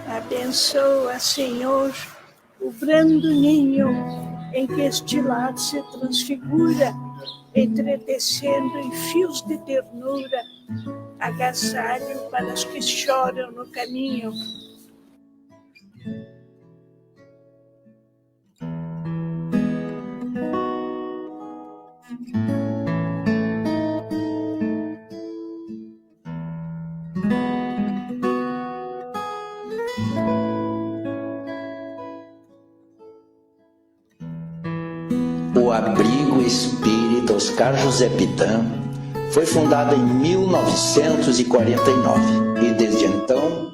Abençoa, Senhor, o brando ninho em que este lar se transfigura, entretecendo em fios de ternura, agasalho para os que choram no caminho. O Abrigo Espírita Oscar José Pitã foi fundado em 1949 e desde então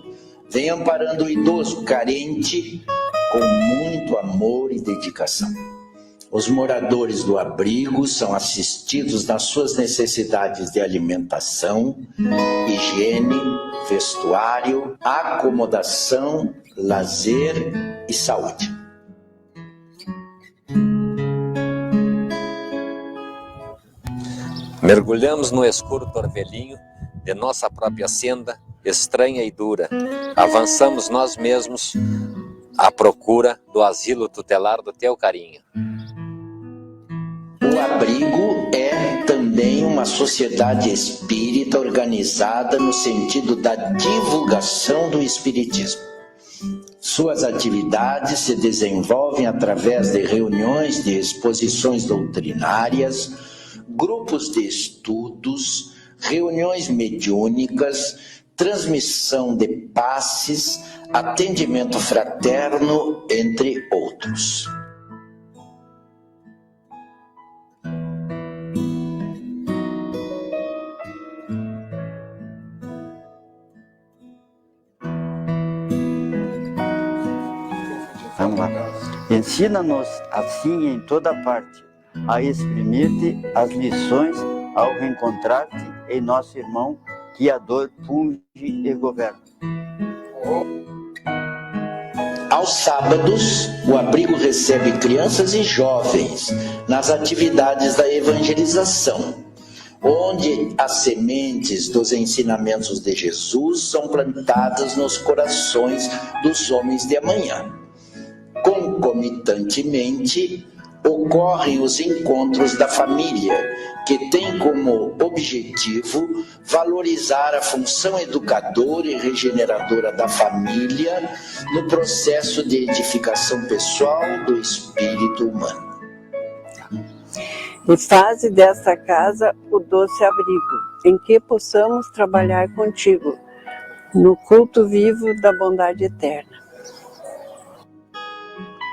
vem amparando o idoso carente com muito amor e dedicação. Os moradores do abrigo são assistidos nas suas necessidades de alimentação, higiene, vestuário, acomodação, lazer e saúde. Mergulhamos no escuro torvelinho de nossa própria senda, estranha e dura. Avançamos nós mesmos à procura do asilo tutelar do teu carinho. O abrigo é também uma sociedade espírita organizada no sentido da divulgação do espiritismo. Suas atividades se desenvolvem através de reuniões de exposições doutrinárias, grupos de estudos, reuniões mediúnicas, transmissão de passes, atendimento fraterno, entre outros. Vamos lá. Ensina-nos assim em toda parte a exprimir-te as lições ao reencontrar-te em nosso irmão que a dor punge e governa. Aos sábados, o abrigo recebe crianças e jovens nas atividades da evangelização, onde as sementes dos ensinamentos de Jesus são plantadas nos corações dos homens de amanhã. Concomitantemente, ocorrem os encontros da família, que tem como objetivo valorizar a função educadora e regeneradora da família no processo de edificação pessoal do espírito humano. E faze desta casa o doce abrigo, em que possamos trabalhar contigo, no culto vivo da bondade eterna.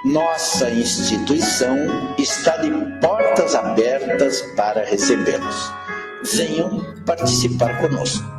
Nossa instituição está de portas abertas para recebê-los. Venham participar conosco.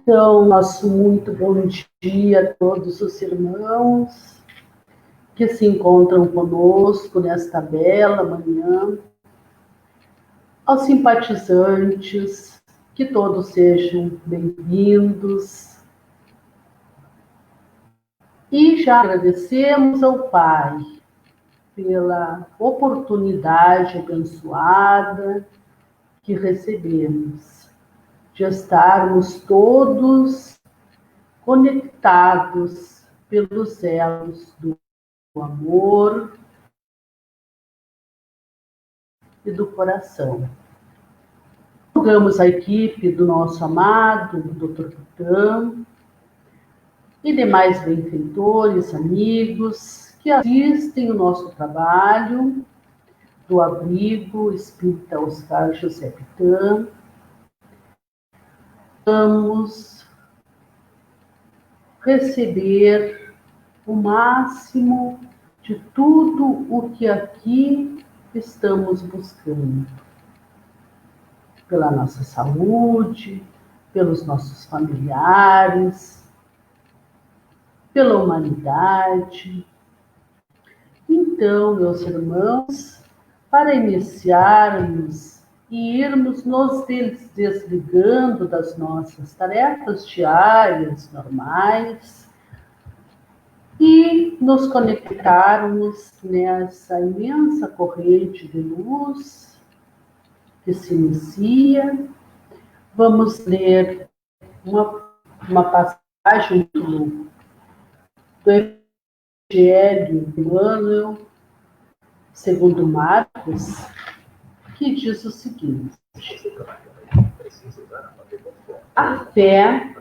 Então, nosso muito bom dia a todos os irmãos que se encontram conosco nesta bela manhã, aos simpatizantes, que todos sejam bem-vindos. E já agradecemos ao Pai pela oportunidade abençoada que recebemos de estarmos todos conectados pelos elos do amor e do coração. Rogamos a equipe do nosso amado Dr. Pitan e demais benfeitores, amigos que assistem o nosso trabalho do Abrigo Espírita Oscar José Pitan. Vamos receber o máximo de tudo o que aqui estamos buscando. Pela nossa saúde, pelos nossos familiares, pela humanidade. Então, meus irmãos, para iniciarmos e irmos nos desligando das nossas tarefas diárias normais e nos conectarmos nessa imensa corrente de luz que se inicia, vamos ler uma passagem do Evangelho de Emmanuel, segundo Marcos, que diz o seguinte: a fé.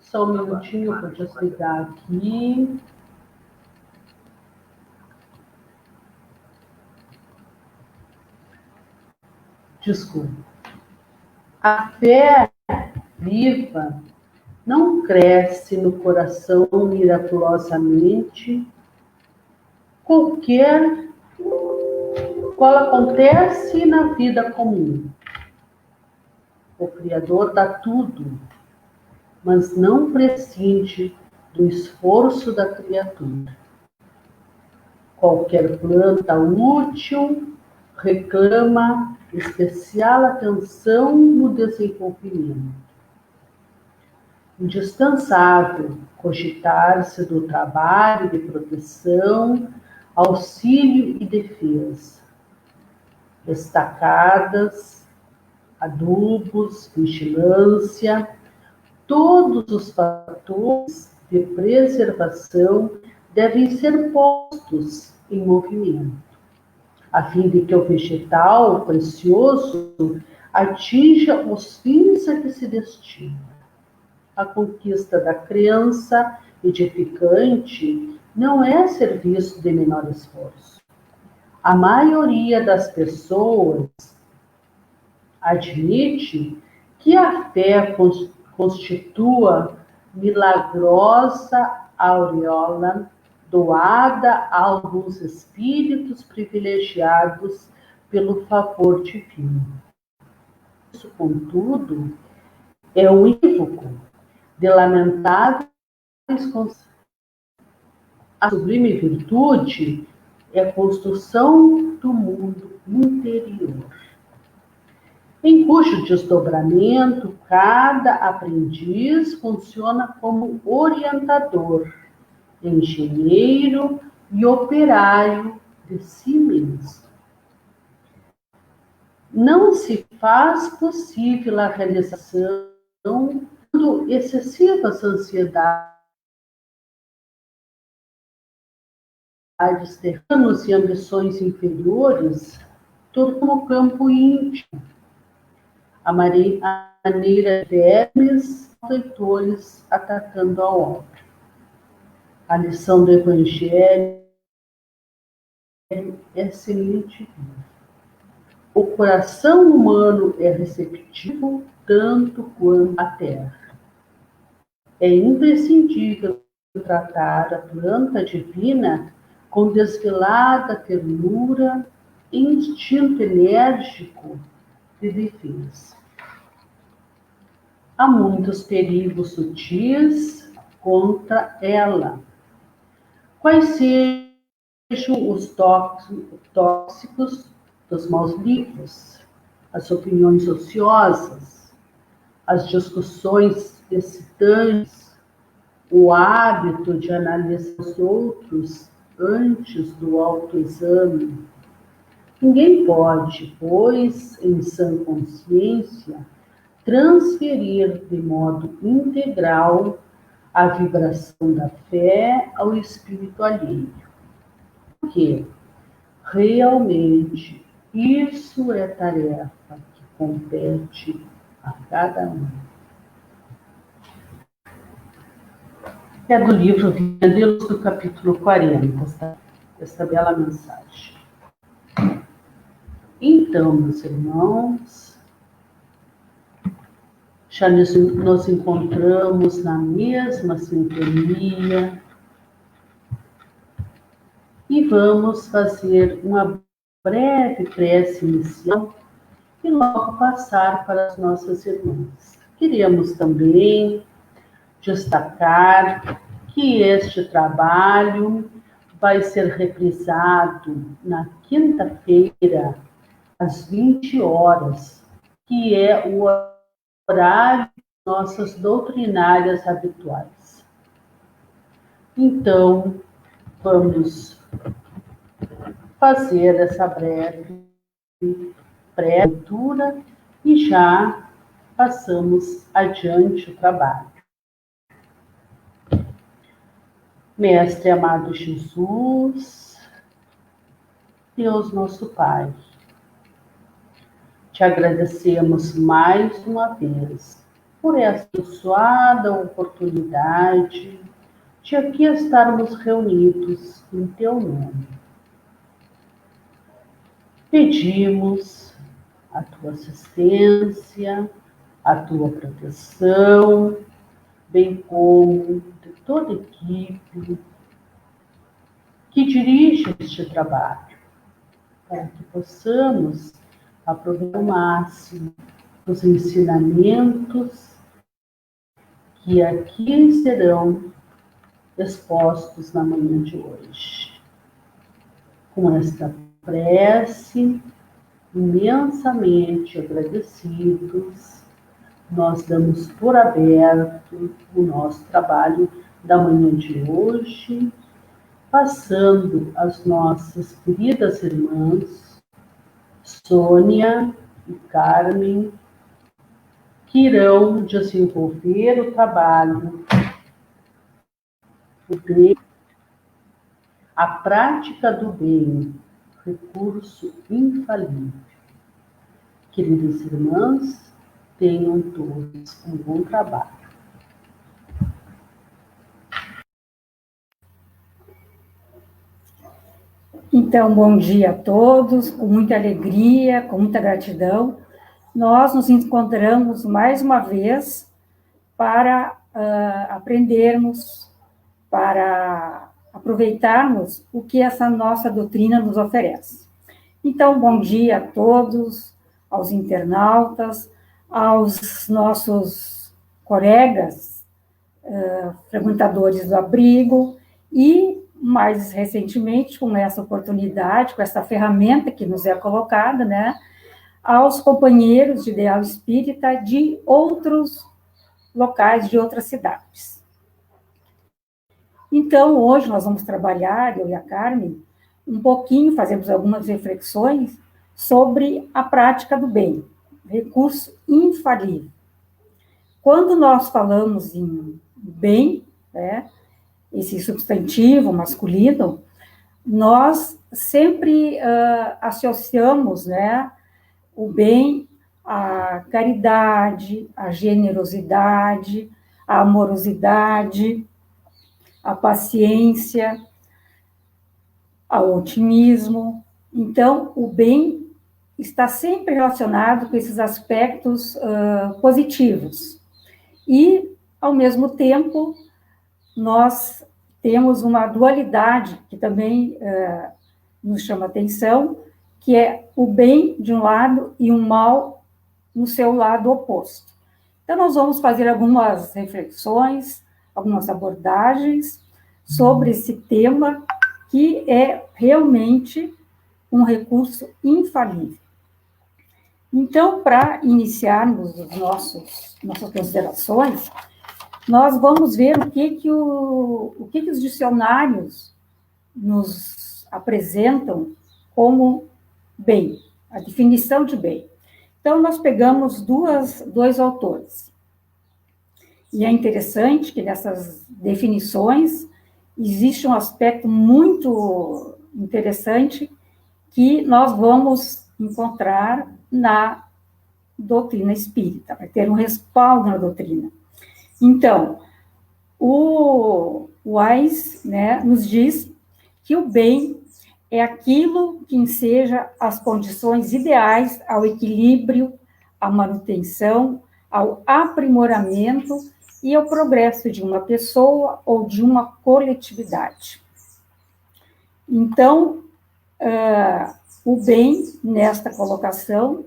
Só um minutinho para eu desligar aqui. Desculpa. A fé viva não cresce no coração miraculosamente qual acontece na vida comum. O Criador dá tudo, mas não prescinde do esforço da criatura. Qualquer planta útil reclama especial atenção no desenvolvimento. Indispensável cogitar-se do trabalho de proteção, auxílio e defesa. Estacadas, adubos, vigilância, todos os fatores de preservação devem ser postos em movimento, a fim de que o vegetal precioso atinja os fins a que se destina. A conquista da crença edificante não é serviço de menor esforço. A maioria das pessoas admite que a fé constitua milagrosa aureola doada a alguns espíritos privilegiados pelo favor divino. Isso, contudo, é um equívoco de lamentáveis consequências. A sublime virtude é a construção do mundo interior, em cujo desdobramento cada aprendiz funciona como orientador, engenheiro e operário de si mesmo. Não se faz possível a realização quando excessivas ansiedades terrenos e ambições inferiores tornam o campo íntimo a maneira de vermes leitores atacando a obra. A lição do Evangelho é semente viva. O coração humano é receptivo tanto quanto a terra. É imprescindível tratar a planta divina com desvelada ternura e instinto enérgico de defesa. Há muitos perigos sutis contra ela. Quais sejam os tóxicos dos maus livros, as opiniões ociosas, as discussões excitantes, o hábito de analisar os outros antes do autoexame. Ninguém pode, pois, em sã consciência, transferir de modo integral a vibração da fé ao espírito alheio. Porque, realmente, Isso é tarefa que compete a cada um. É do livro Vendê-los, do capítulo 40, esta bela mensagem. Então, meus irmãos, já nos encontramos na mesma sintonia e vamos fazer uma breve prece inicial e logo passar para as nossas irmãs. Queríamos também destacar que este trabalho vai ser reprisado na quinta-feira, às 20 horas, que é o horário de nossas doutrinárias habituais. Então, vamos fazer essa breve pré-leitura e já passamos adiante o trabalho. Mestre amado Jesus, Deus nosso Pai, te agradecemos mais uma vez por essa abençoada oportunidade de aqui estarmos reunidos em teu nome. Pedimos a tua assistência, a tua proteção, bem como de toda a equipe que dirige este trabalho, para que possamos aproveitar ao máximo os ensinamentos que aqui serão expostos na manhã de hoje. Com esta prece, imensamente agradecidos, nós damos por aberto o nosso trabalho da manhã de hoje, passando as nossas queridas irmãs, Sônia e Carmen, que irão desenvolver o trabalho do bem, a prática do bem, recurso infalível. Queridas irmãs, tenham todos um bom trabalho. Então, bom dia a todos, com muita alegria, com muita gratidão. Nós nos encontramos mais uma vez para aprendermos, para aproveitarmos o que essa nossa doutrina nos oferece. Então, bom dia a todos, aos internautas, aos nossos colegas frequentadores do abrigo e, mais recentemente, com essa oportunidade, com essa ferramenta que nos é colocada, né, aos companheiros de ideal espírita de outros locais, de outras cidades. Então, hoje nós vamos trabalhar, eu e a Carmen, um pouquinho, fazemos algumas reflexões sobre a prática do bem, recurso infalível. Quando nós falamos em bem, né, esse substantivo masculino, nós sempre associamos, né, o bem à caridade, à generosidade, à amorosidade, à paciência, ao otimismo. Então, o bem está sempre relacionado com esses aspectos positivos. E, ao mesmo tempo, nós temos uma dualidade que também nos chama atenção, que é o bem de um lado e o mal no seu lado oposto. Então, nós vamos fazer algumas reflexões, algumas abordagens sobre esse tema, que é realmente um recurso infalível. Então, para iniciarmos nossas considerações, nós vamos ver o que os dicionários nos apresentam como bem, a definição de bem. Então, nós pegamos dois autores. E é interessante que nessas definições existe um aspecto muito interessante que nós vamos encontrar na doutrina espírita, vai ter um respaldo na doutrina. Então, o Wise, né, nos diz que o bem é aquilo que enseja as condições ideais ao equilíbrio, à manutenção, ao aprimoramento e ao progresso de uma pessoa ou de uma coletividade. Então, o bem, nesta colocação,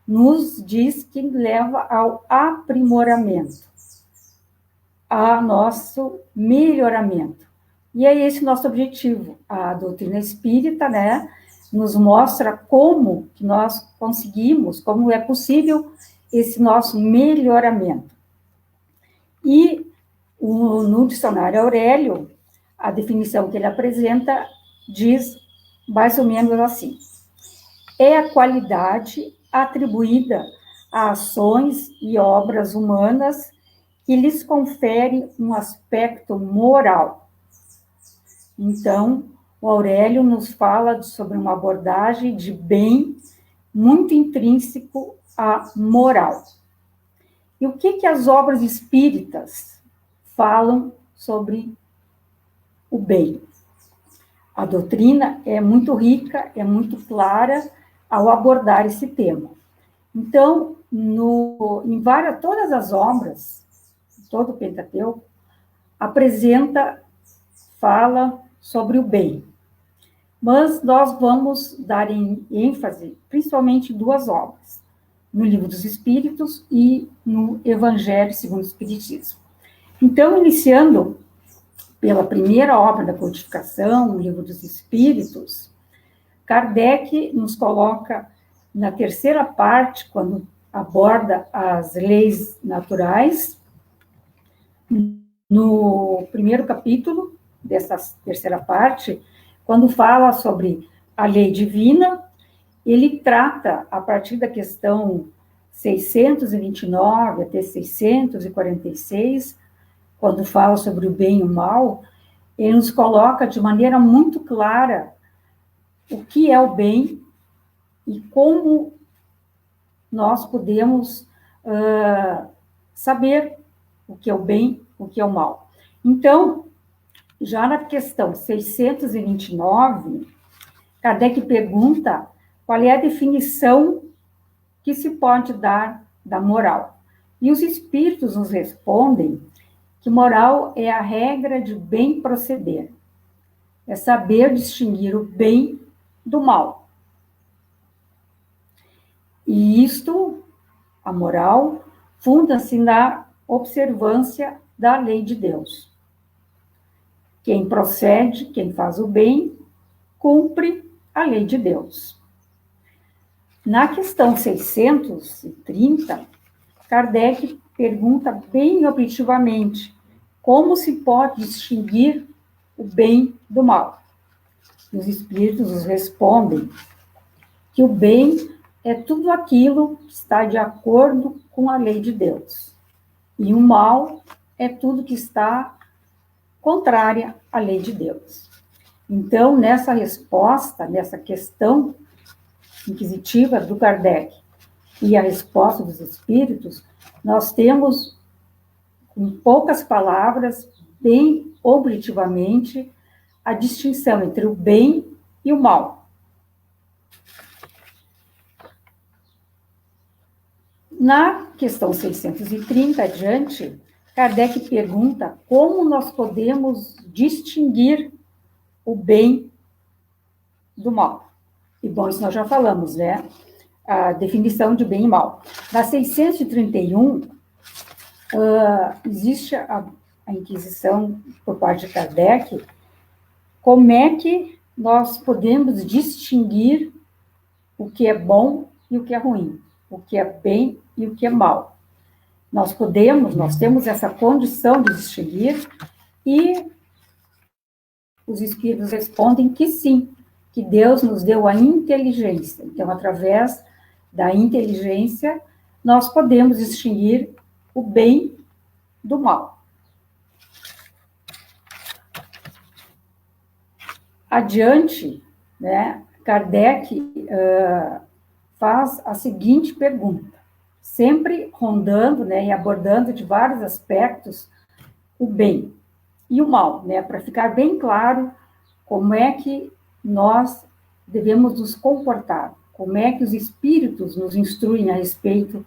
nos diz que leva ao aprimoramento, a nosso melhoramento. E é esse nosso objetivo. A doutrina espírita, né, nos mostra como que nós conseguimos, como é possível esse nosso melhoramento. E no dicionário Aurélio, a definição que ele apresenta diz mais ou menos assim: é a qualidade atribuída a ações e obras humanas que lhes confere um aspecto moral. Então, o Aurélio nos fala sobre uma abordagem de bem muito intrínseco à moral. E o que as obras espíritas falam sobre o bem? A doutrina é muito rica, é muito clara ao abordar esse tema. Então, todas as obras, todo o Pentateuco, fala sobre o bem. Mas nós vamos dar ênfase, principalmente, em duas obras, no Livro dos Espíritos e no Evangelho segundo o Espiritismo. Então, iniciando pela primeira obra da codificação, o Livro dos Espíritos, Kardec nos coloca na terceira parte, quando aborda as leis naturais, no primeiro capítulo dessa terceira parte, quando fala sobre a lei divina, ele trata, a partir da questão 629 até 646, quando fala sobre o bem e o mal, ele nos coloca de maneira muito clara o que é o bem e como nós podemos saber o que é o bem, o que é o mal. Então, já na questão 629, Kardec pergunta qual é a definição que se pode dar da moral. E os espíritos nos respondem que moral é a regra de bem proceder, é saber distinguir o bem do mal. E isto, a moral, funda-se na observância da lei de Deus. Quem procede, quem faz o bem, cumpre a lei de Deus. Na questão 630, Kardec pergunta bem objetivamente como se pode distinguir o bem do mal. Os espíritos nos respondem que o bem é tudo aquilo que está de acordo com a lei de Deus. E o mal é tudo que está contrária à lei de Deus. Então, nessa resposta, nessa questão inquisitiva do Kardec e a resposta dos espíritos, nós temos, com poucas palavras, bem objetivamente, a distinção entre o bem e o mal. Na questão 630 adiante, Kardec pergunta como nós podemos distinguir o bem do mal. E, bom, isso nós já falamos, né? A definição de bem e mal. Na 631, existe a Inquisição por parte de Kardec. Como é que nós podemos distinguir o que é bom e o que é ruim, o que é bem e o que é mal? Nós temos essa condição de distinguir, e os espíritos respondem que sim, que Deus nos deu a inteligência. Então, através da inteligência, nós podemos distinguir o bem do mal. Adiante, né, Kardec faz a seguinte pergunta, sempre rondando, né, e abordando de vários aspectos o bem e o mal, né, para ficar bem claro como é que nós devemos nos comportar, como é que os espíritos nos instruem a respeito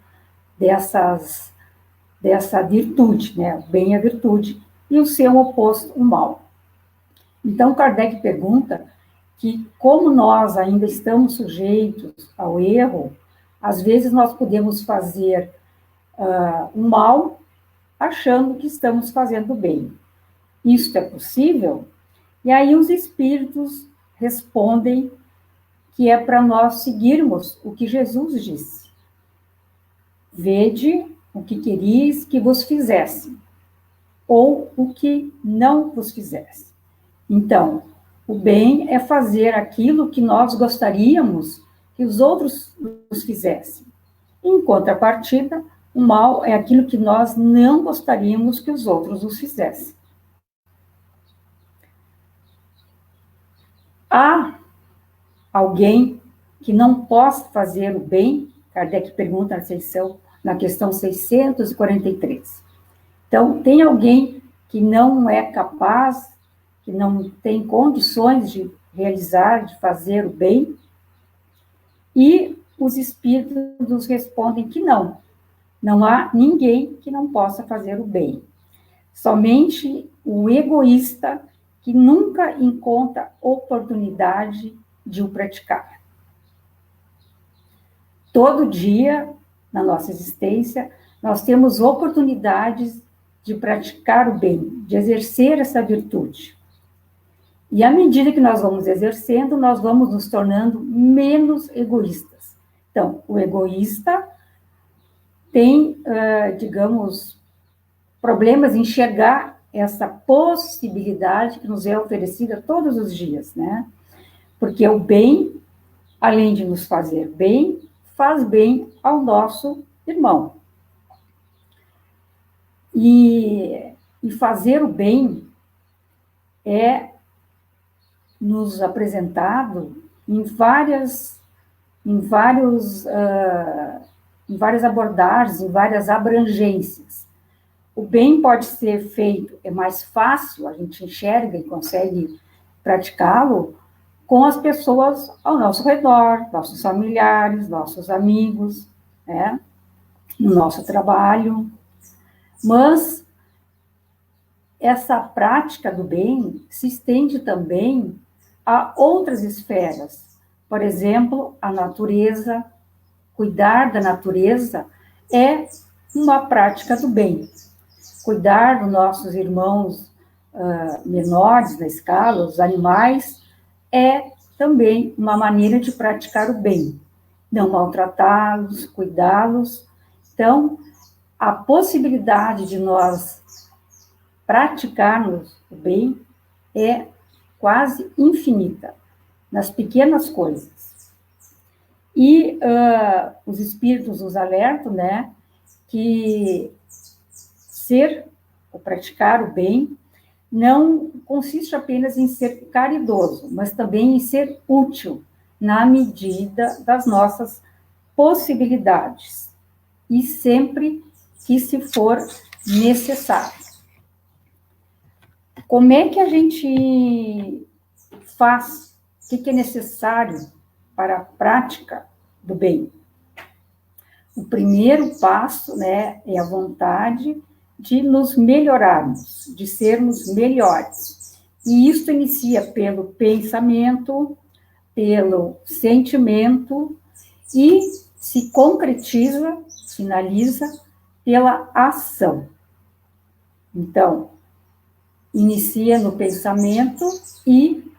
dessa virtude, né, o bem e a virtude, e o seu oposto, o mal. Então, Kardec pergunta que, como nós ainda estamos sujeitos ao erro, às vezes nós podemos fazer o mal achando que estamos fazendo bem. Isto é possível? E aí os espíritos respondem que é para nós seguirmos o que Jesus disse. Vede o que queris que vos fizesse, ou o que não vos fizesse. Então, o bem é fazer aquilo que nós gostaríamos que os outros nos fizessem. Em contrapartida, o mal é aquilo que nós não gostaríamos que os outros nos fizessem. Há alguém que não possa fazer o bem? Kardec pergunta na questão 643. Então, tem alguém que não é capaz, que não tem condições de realizar, de fazer o bem? E os espíritos nos respondem que não. Não há ninguém que não possa fazer o bem. Somente o egoísta que nunca encontra oportunidade de o praticar. Todo dia, na nossa existência, nós temos oportunidades de praticar o bem, de exercer essa virtude. E à medida que nós vamos exercendo, nós vamos nos tornando menos egoístas. Então, o egoísta tem, digamos, problemas em enxergar essa possibilidade que nos é oferecida todos os dias, né? Porque o bem, além de nos fazer bem, faz bem ao nosso irmão. E fazer o bem é nos apresentado em várias abordagens, em várias abrangências. O bem pode ser feito, é mais fácil, a gente enxerga e consegue praticá-lo com as pessoas ao nosso redor, nossos familiares, nossos amigos, né? No nosso trabalho. Mas essa prática do bem se estende também a outras esferas. Por exemplo, a natureza. Cuidar da natureza é uma prática do bem. Cuidar dos nossos irmãos menores na escala, os animais, é também uma maneira de praticar o bem. Não maltratá-los, cuidá-los. Então, a possibilidade de nós praticarmos o bem é quase infinita, nas pequenas coisas. E os espíritos nos alertam, né, que ser ou praticar o bem não consiste apenas em ser caridoso, mas também em ser útil na medida das nossas possibilidades e sempre que se for necessário. Como é que a gente faz? O que é necessário para a prática do bem? O primeiro passo, né, é a vontade de nos melhorarmos, de sermos melhores. E isso inicia pelo pensamento, pelo sentimento e se concretiza, finaliza pela ação. Então, inicia no pensamento e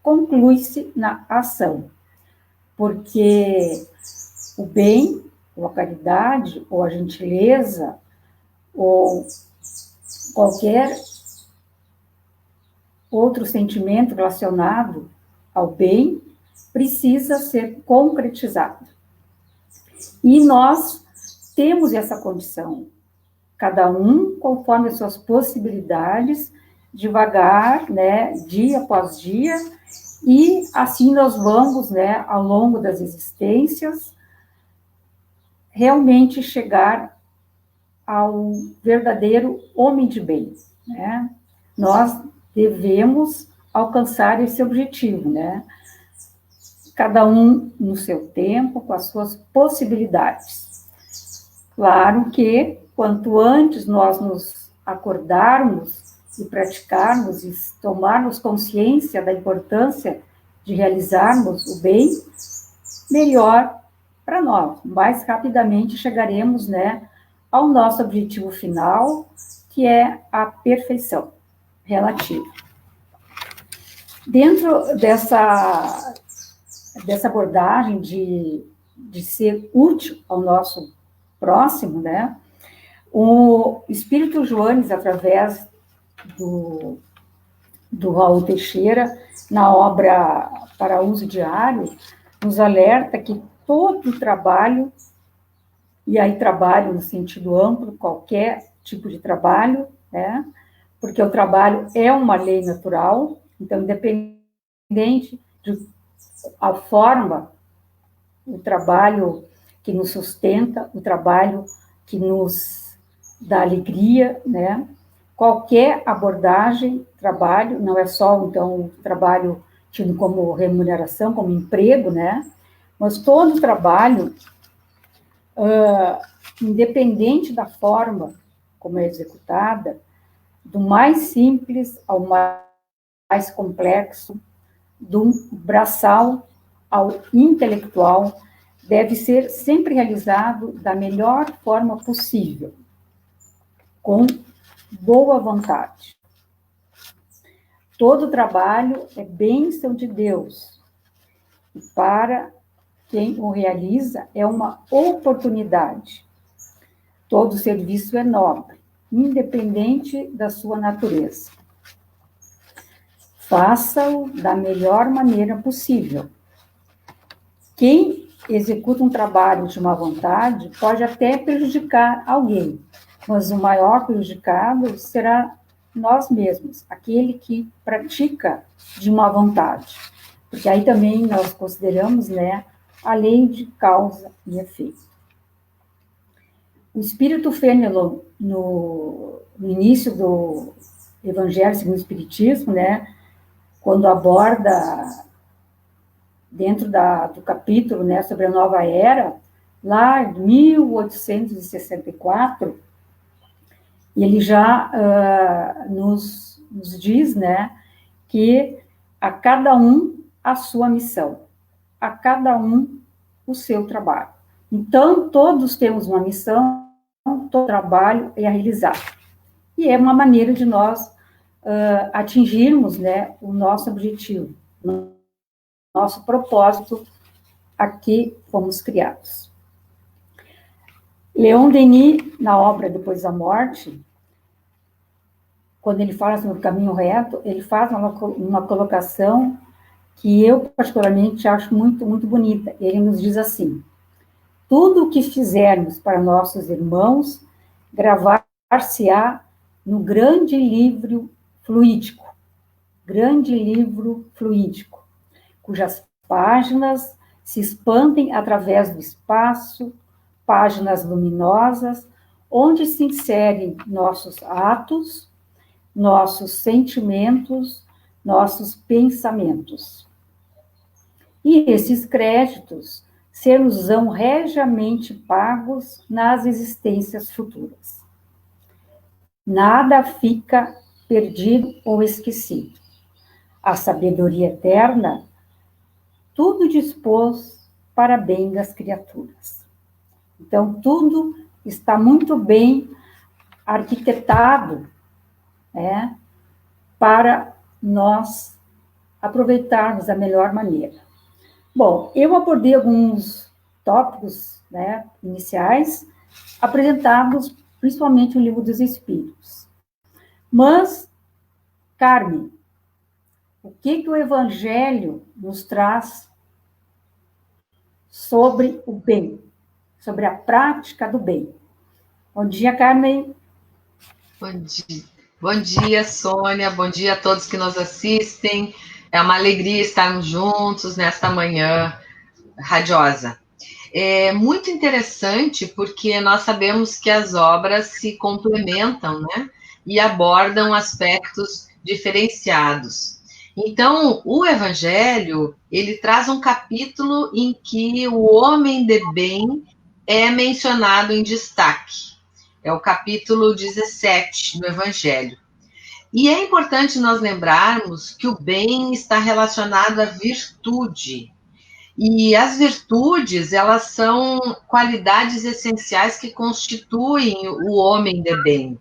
conclui-se na ação. Porque o bem, ou a caridade, ou a gentileza, ou qualquer outro sentimento relacionado ao bem, precisa ser concretizado. E nós temos essa condição, cada um conforme as suas possibilidades, devagar, né, dia após dia, E assim nós vamos, né, ao longo das existências, realmente chegar ao verdadeiro homem de bem, né? Nós devemos alcançar esse objetivo, né? Cada um no seu tempo, com as suas possibilidades. Claro que, quanto antes nós nos acordarmos e praticarmos e tomarmos consciência da importância de realizarmos o bem, melhor para nós. Mais rapidamente chegaremos, né, ao nosso objetivo final, que é a perfeição relativa. Dentro dessa abordagem de ser útil ao nosso próximo, né, o Espírito Joanes, através do Raul Teixeira, na obra Para Uso Diário, nos alerta que todo trabalho, e aí trabalho no sentido amplo, qualquer tipo de trabalho, né, porque o trabalho é uma lei natural, então, independente de a forma, o trabalho que nos sustenta, o trabalho que nos dá alegria, né? Qualquer abordagem, trabalho, não é só, então, o trabalho tido como remuneração, como emprego, né? Mas todo trabalho, independente da forma como é executada, do mais simples ao mais complexo, do braçal ao intelectual, deve ser sempre realizado da melhor forma possível, com boa vontade. Todo trabalho é bênção de Deus, e para quem o realiza é uma oportunidade. Todo serviço é nobre, independente da sua natureza. Faça-o da melhor maneira possível. Quem executa um trabalho de má vontade pode até prejudicar alguém, mas o maior prejudicado será nós mesmos, aquele que pratica de má vontade. Porque aí também nós consideramos, né, a lei de causa e efeito. O Espírito Fenelon, no início do Evangelho segundo o Espiritismo, né, quando aborda, dentro do capítulo, né, sobre a nova era, lá em 1864, ele já nos diz, né, que a cada um a sua missão, a cada um o seu trabalho. Então, todos temos uma missão, todo trabalho é a realizar. E é uma maneira de nós atingirmos, né, o nosso objetivo, nosso propósito, aqui fomos criados. Leon Denis, na obra Depois da Morte, quando ele fala sobre o caminho reto, ele faz uma colocação que eu, particularmente, acho muito, muito bonita. Ele nos diz assim: tudo o que fizermos para nossos irmãos, gravar-se-á no grande livro fluídico, cujas páginas se expandem através do espaço, páginas luminosas, onde se inserem nossos atos, nossos sentimentos, nossos pensamentos. E esses créditos ser-nos-ão regiamente pagos nas existências futuras. Nada fica perdido ou esquecido. A sabedoria eterna tudo dispôs para bem das criaturas. Então, tudo está muito bem arquitetado, né, para nós aproveitarmos da melhor maneira. Bom, eu abordei alguns tópicos, né, iniciais, apresentados principalmente no Livro dos Espíritos. Mas, Carmen, o que o Evangelho nos traz sobre o bem, sobre a prática do bem? Bom dia, Carmen. Bom dia, Sônia. Bom dia a todos que nos assistem. É uma alegria estarmos juntos nesta manhã radiosa. É muito interessante porque nós sabemos que as obras se complementam, né? E abordam aspectos diferenciados. Então, o Evangelho, ele traz um capítulo em que o homem de bem é mencionado em destaque. É o capítulo 17 do Evangelho. E é importante nós lembrarmos que o bem está relacionado à virtude. E as virtudes, elas são qualidades essenciais que constituem o homem de bem.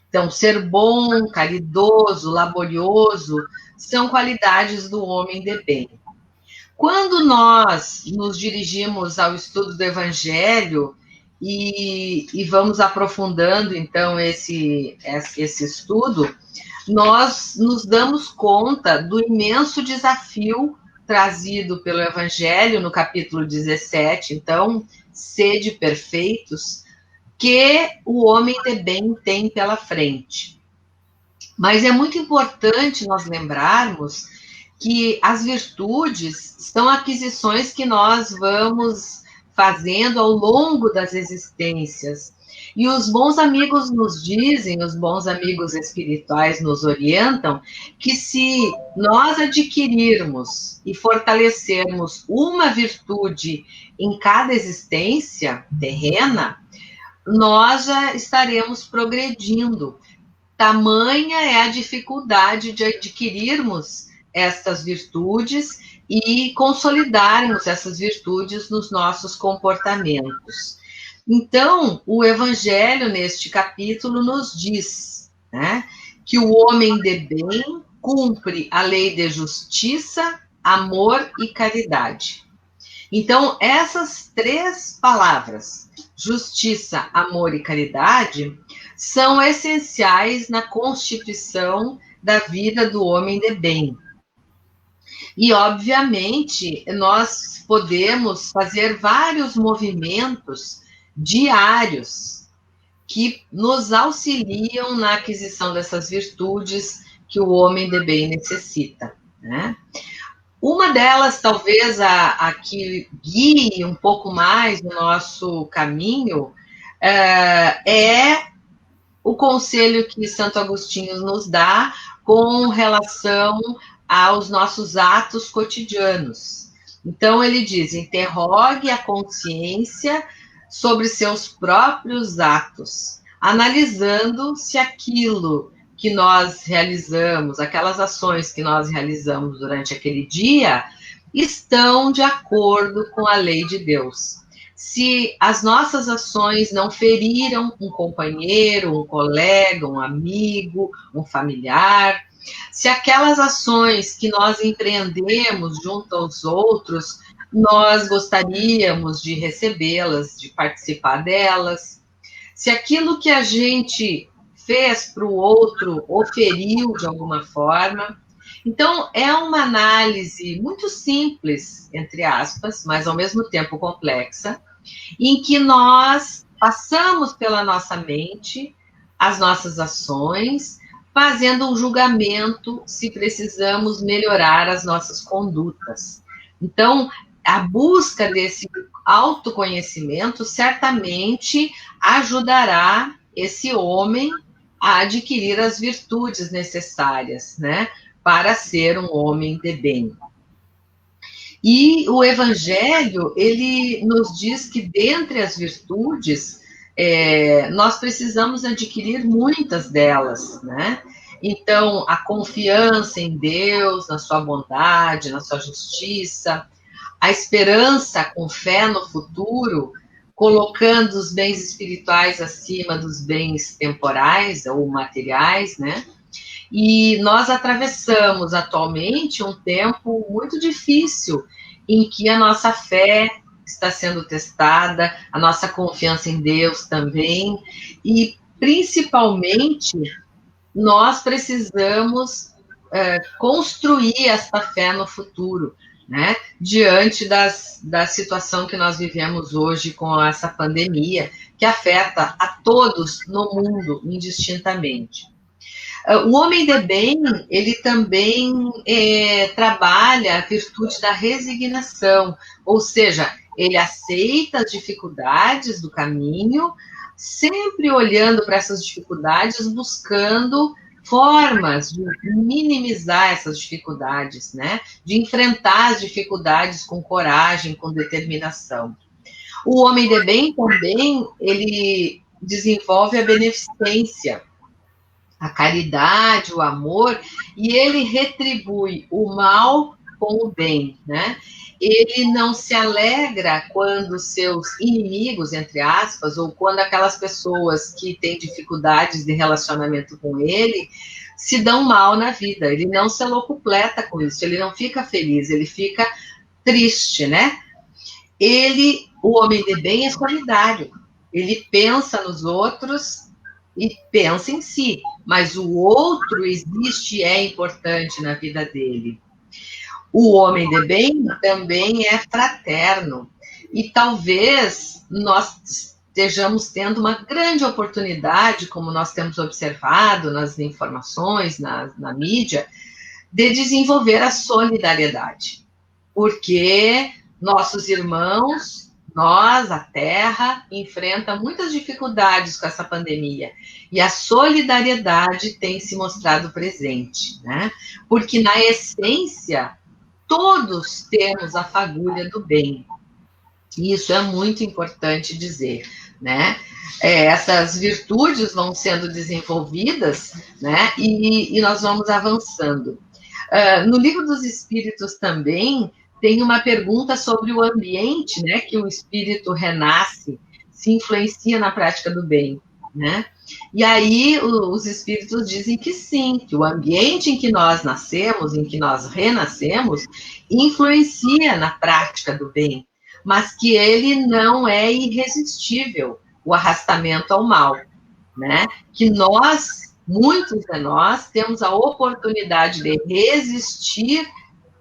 Então, ser bom, caridoso, laborioso, são qualidades do homem de bem. Quando nós nos dirigimos ao estudo do Evangelho e vamos aprofundando, então, esse estudo, nós nos damos conta do imenso desafio trazido pelo Evangelho no capítulo 17, então, sede perfeitos, que o homem de bem tem pela frente. Mas é muito importante nós lembrarmos que as virtudes são aquisições que nós vamos fazendo ao longo das existências. E os bons amigos nos dizem, os bons amigos espirituais nos orientam, que se nós adquirirmos e fortalecermos uma virtude em cada existência terrena, nós já estaremos progredindo. Tamanha é a dificuldade de adquirirmos estas virtudes e consolidarmos essas virtudes nos nossos comportamentos. Então, o Evangelho, neste capítulo, nos diz, né, que o homem de bem cumpre a lei de justiça, amor e caridade. Então, essas três palavras, justiça, amor e caridade, são essenciais na constituição da vida do homem de bem. E, obviamente, nós podemos fazer vários movimentos diários que nos auxiliam na aquisição dessas virtudes que o homem de bem necessita, né? Uma delas, talvez a que guie um pouco mais o nosso caminho, é o conselho que Santo Agostinho nos dá com relação aos nossos atos cotidianos. Então, ele diz: interrogue a consciência sobre seus próprios atos, analisando se aquilo que nós realizamos, aquelas ações que nós realizamos durante aquele dia, estão de acordo com a lei de Deus. Se as nossas ações não feriram um companheiro, um colega, um amigo, um familiar, se aquelas ações que nós empreendemos junto aos outros, nós gostaríamos de recebê-las, de participar delas, se aquilo que a gente fez para o outro o feriu de alguma forma. Então, é uma análise muito simples, entre aspas, mas ao mesmo tempo complexa, em que nós passamos pela nossa mente as nossas ações, fazendo um julgamento se precisamos melhorar as nossas condutas. Então, a busca desse autoconhecimento certamente ajudará esse homem a adquirir as virtudes necessárias, né, para ser um homem de bem. E o Evangelho, ele nos diz que dentre as virtudes, nós precisamos adquirir muitas delas, né? Então, a confiança em Deus, na sua bondade, na sua justiça, a esperança com fé no futuro, colocando os bens espirituais acima dos bens temporais ou materiais, né? E nós atravessamos atualmente um tempo muito difícil, em que a nossa fé está sendo testada, a nossa confiança em Deus também, e principalmente nós precisamos construir essa fé no futuro, né? Diante da situação que nós vivemos hoje com essa pandemia, que afeta a todos no mundo, indistintamente. O homem de bem, ele também trabalha a virtude da resignação, ou seja, ele aceita as dificuldades do caminho, sempre olhando para essas dificuldades, buscando formas de minimizar essas dificuldades, né? De enfrentar as dificuldades com coragem, com determinação. O homem de bem também, ele desenvolve a beneficência, a caridade, o amor, e ele retribui o mal com o bem, né? Ele não se alegra quando seus inimigos, entre aspas, ou quando aquelas pessoas que têm dificuldades de relacionamento com ele se dão mal na vida. Ele não se locupleta com isso, ele não fica feliz, ele fica triste, né? O homem de bem é solidário, ele pensa nos outros e pensa em si, mas o outro existe e é importante na vida dele. O homem de bem também é fraterno, e talvez nós estejamos tendo uma grande oportunidade, como nós temos observado nas informações, na mídia, de desenvolver a solidariedade, porque nossos irmãos, nós, a Terra, enfrenta muitas dificuldades com essa pandemia. E a solidariedade tem se mostrado presente, né? Porque, na essência, todos temos a fagulha do bem. E isso é muito importante dizer, né? Essas virtudes vão sendo desenvolvidas, né? E nós vamos avançando. No Livro dos Espíritos também tem uma pergunta sobre o ambiente, né, que o espírito renasce, se influencia na prática do bem, né? E aí os espíritos dizem que sim, que o ambiente em que nós nascemos, em que nós renascemos, influencia na prática do bem, mas que ele não é irresistível, o arrastamento ao mal, né? Que nós, muitos de nós, temos a oportunidade de resistir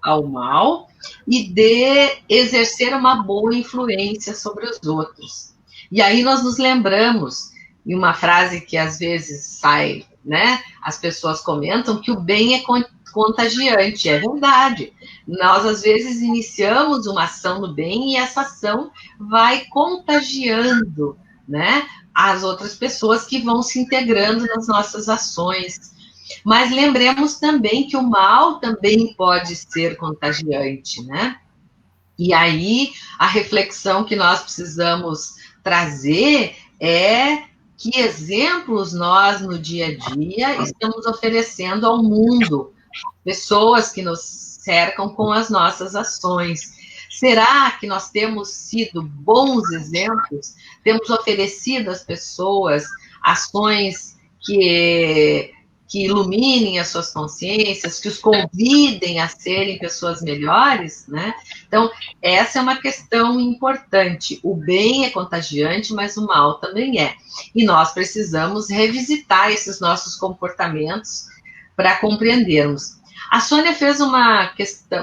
ao mal e de exercer uma boa influência sobre os outros. E aí nós nos lembramos, em uma frase que às vezes sai, né? As pessoas comentam que o bem é contagiante, é verdade. Nós, às vezes, iniciamos uma ação no bem e essa ação vai contagiando, né, as outras pessoas que vão se integrando nas nossas ações. Mas lembremos também que o mal também pode ser contagiante, né? E aí, a reflexão que nós precisamos trazer é que exemplos nós, no dia a dia, estamos oferecendo ao mundo, pessoas que nos cercam com as nossas ações. Será que nós temos sido bons exemplos? Temos oferecido às pessoas ações que iluminem as suas consciências, que os convidem a serem pessoas melhores, né? Então, essa é uma questão importante. O bem é contagiante, mas o mal também é. E nós precisamos revisitar esses nossos comportamentos para compreendermos. A Sônia fez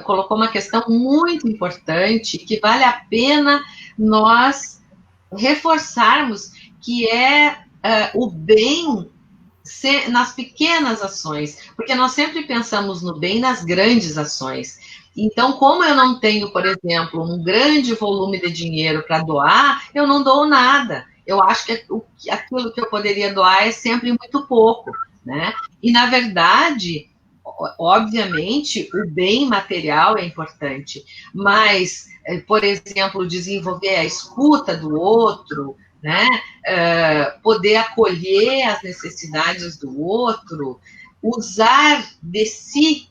colocou uma questão muito importante, que vale a pena nós reforçarmos, que é o bem nas pequenas ações, porque nós sempre pensamos no bem nas grandes ações. Então, como eu não tenho, por exemplo, um grande volume de dinheiro para doar, eu não dou nada. Eu acho que aquilo que eu poderia doar é sempre muito pouco, né? E, na verdade, obviamente, o bem material é importante, mas, por exemplo, desenvolver a escuta do outro, né? Poder acolher as necessidades do outro, usar de si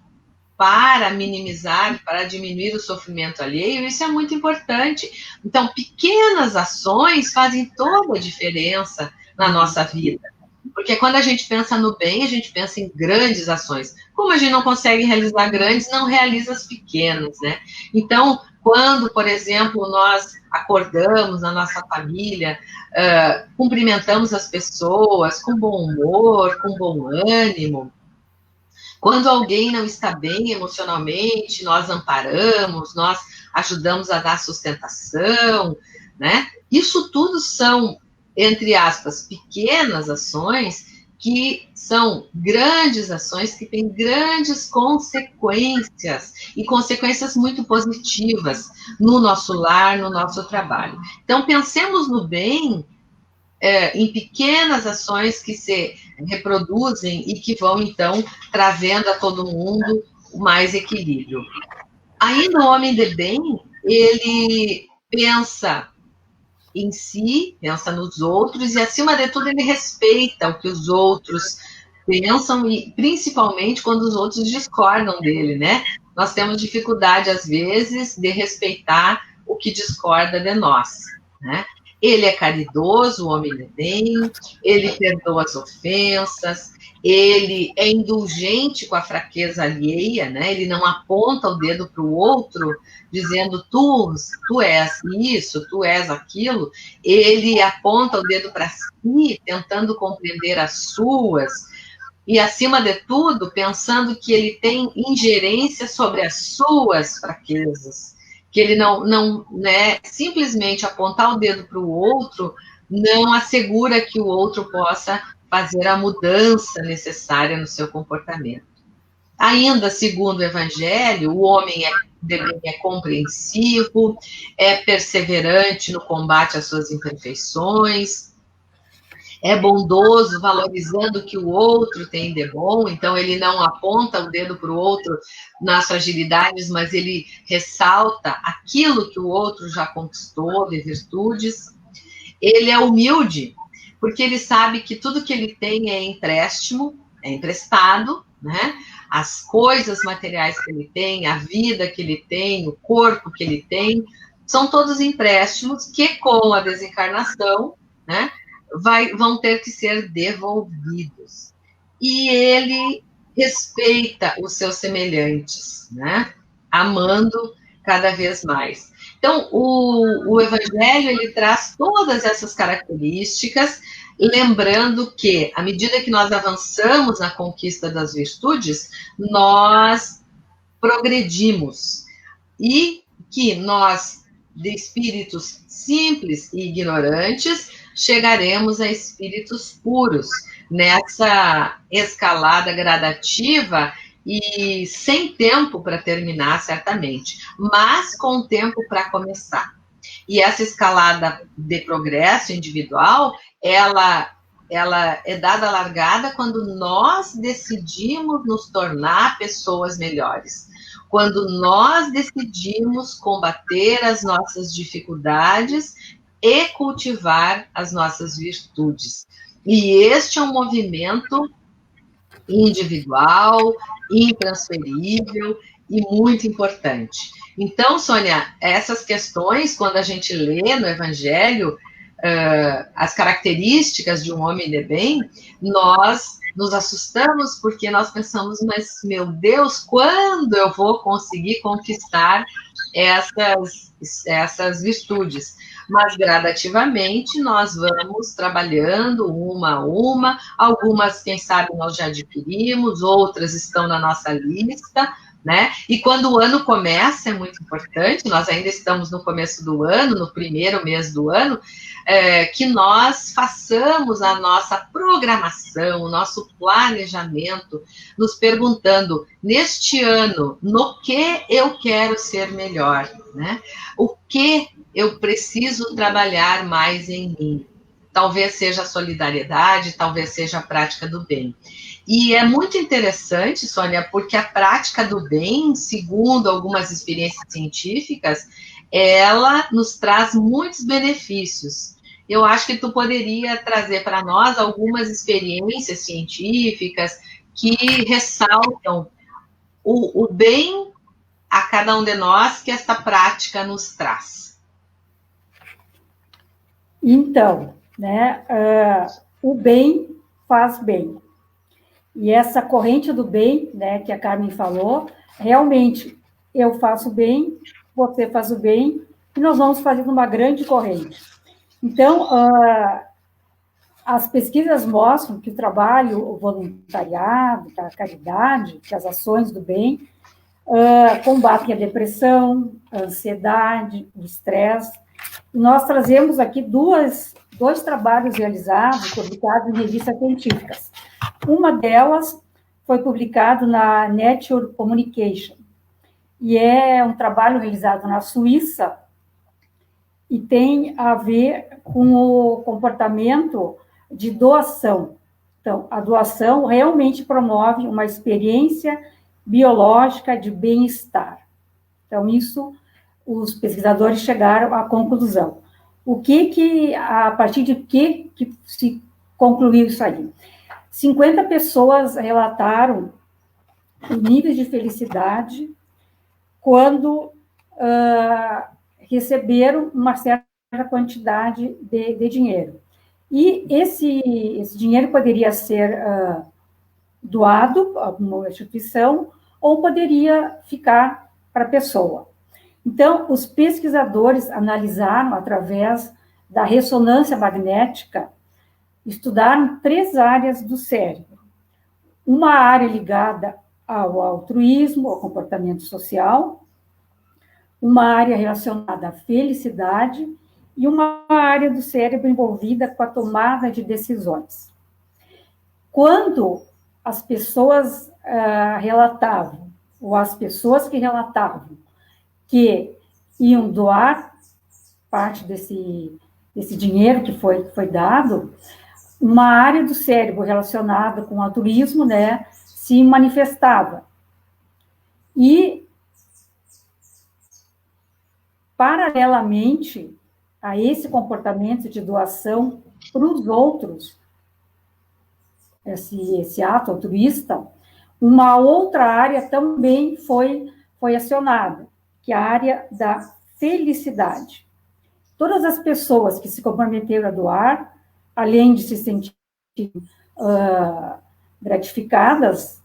para minimizar, para diminuir o sofrimento alheio, isso é muito importante. Então, pequenas ações fazem toda a diferença na nossa vida. Porque quando a gente pensa no bem, a gente pensa em grandes ações. Como a gente não consegue realizar grandes, não realiza as pequenas, né? Então, quando, por exemplo, nós acordamos na nossa família, cumprimentamos as pessoas com bom humor, com bom ânimo. Quando alguém não está bem emocionalmente, nós amparamos, nós ajudamos a dar sustentação, né? Isso tudo são, entre aspas, pequenas ações que são grandes ações que têm grandes consequências, e consequências muito positivas no nosso lar, no nosso trabalho. Então, pensemos no bem em pequenas ações que se reproduzem e que vão, então, trazendo a todo mundo mais equilíbrio. Ainda o homem de bem, ele pensa em si, pensa nos outros, e, acima de tudo, ele respeita o que os outros pensam, e principalmente quando os outros discordam dele, né? Nós temos dificuldade, às vezes, de respeitar o que discorda de nós, né? Ele é caridoso, o homem de bem, ele perdoa as ofensas, ele é indulgente com a fraqueza alheia, né? Ele não aponta o dedo para o outro, dizendo, tu és isso, tu és aquilo. Ele aponta o dedo para si, tentando compreender as suas, e, acima de tudo, pensando que ele tem ingerência sobre as suas fraquezas, que ele não né, simplesmente apontar o dedo para o outro não assegura que o outro possa fazer a mudança necessária no seu comportamento. Ainda, segundo o Evangelho, o homem é compreensivo, é perseverante no combate às suas imperfeições, é bondoso, valorizando o que o outro tem de bom, então ele não aponta o dedo para o outro nas fragilidades, mas ele ressalta aquilo que o outro já conquistou de virtudes. Ele é humilde, porque ele sabe que tudo que ele tem é empréstimo, é emprestado, né? As coisas materiais que ele tem, a vida que ele tem, o corpo que ele tem, são todos empréstimos que, com a desencarnação, né, vão ter que ser devolvidos. E ele respeita os seus semelhantes, né? Amando cada vez mais. Então, o Evangelho, ele traz todas essas características, lembrando que, à medida que nós avançamos na conquista das virtudes, nós progredimos. E que nós, de espíritos simples e ignorantes, chegaremos a espíritos puros, nessa escalada gradativa e sem tempo para terminar, certamente, mas com tempo para começar. E essa escalada de progresso individual, ela é dada a largada quando nós decidimos nos tornar pessoas melhores, quando nós decidimos combater as nossas dificuldades e cultivar as nossas virtudes. E este é um movimento individual, intransferível e muito importante. Então, Sônia, essas questões, quando a gente lê no Evangelho as características de um homem de bem, nós nos assustamos porque nós pensamos, mas, meu Deus, quando eu vou conseguir conquistar essas virtudes? Mas, gradativamente, nós vamos trabalhando uma a uma, algumas, quem sabe, nós já adquirimos, outras estão na nossa lista, né? E quando o ano começa, é muito importante, nós ainda estamos no começo do ano, no primeiro mês do ano, que nós façamos a nossa programação, o nosso planejamento, nos perguntando, neste ano, no que eu quero ser melhor, né? O que eu preciso trabalhar mais em mim? Talvez seja a solidariedade, talvez seja a prática do bem. E é muito interessante, Sônia, porque a prática do bem, segundo algumas experiências científicas, ela nos traz muitos benefícios. Eu acho que tu poderia trazer para nós algumas experiências científicas que ressaltam o bem a cada um de nós que esta prática nos traz. Então, né, o bem faz bem. E essa corrente do bem, né, que a Carmen falou, realmente, eu faço bem, você faz o bem, e nós vamos fazendo uma grande corrente. Então, as pesquisas mostram que o trabalho, o voluntariado, a caridade, que as ações do bem, combatem a depressão, a ansiedade, o estresse. E nós trazemos aqui dois trabalhos realizados, publicados em revistas científicas. Uma delas foi publicado na Nature Communication, e é um trabalho realizado na Suíça, e tem a ver com o comportamento de doação. Então, a doação realmente promove uma experiência biológica de bem-estar. Então, isso, os pesquisadores chegaram à conclusão. A partir de que se concluiu isso aí? 50 pessoas relataram o nível de felicidade quando receberam uma certa quantidade de dinheiro. E esse dinheiro poderia ser doado a uma instituição ou poderia ficar para a pessoa. Então, os pesquisadores analisaram, através da ressonância magnética, estudaram 3 áreas do cérebro. Uma área ligada ao altruísmo, ao comportamento social, uma área relacionada à felicidade e uma área do cérebro envolvida com a tomada de decisões. Quando as pessoas relatavam, ou as pessoas que relatavam que iam doar parte desse dinheiro que foi dado, uma área do cérebro relacionada com o altruísmo, né, se manifestava. E, paralelamente a esse comportamento de doação para os outros, esse ato altruísta, uma outra área também foi acionada, que é a área da felicidade. Todas as pessoas que se comprometeram a doar, além de se sentir gratificadas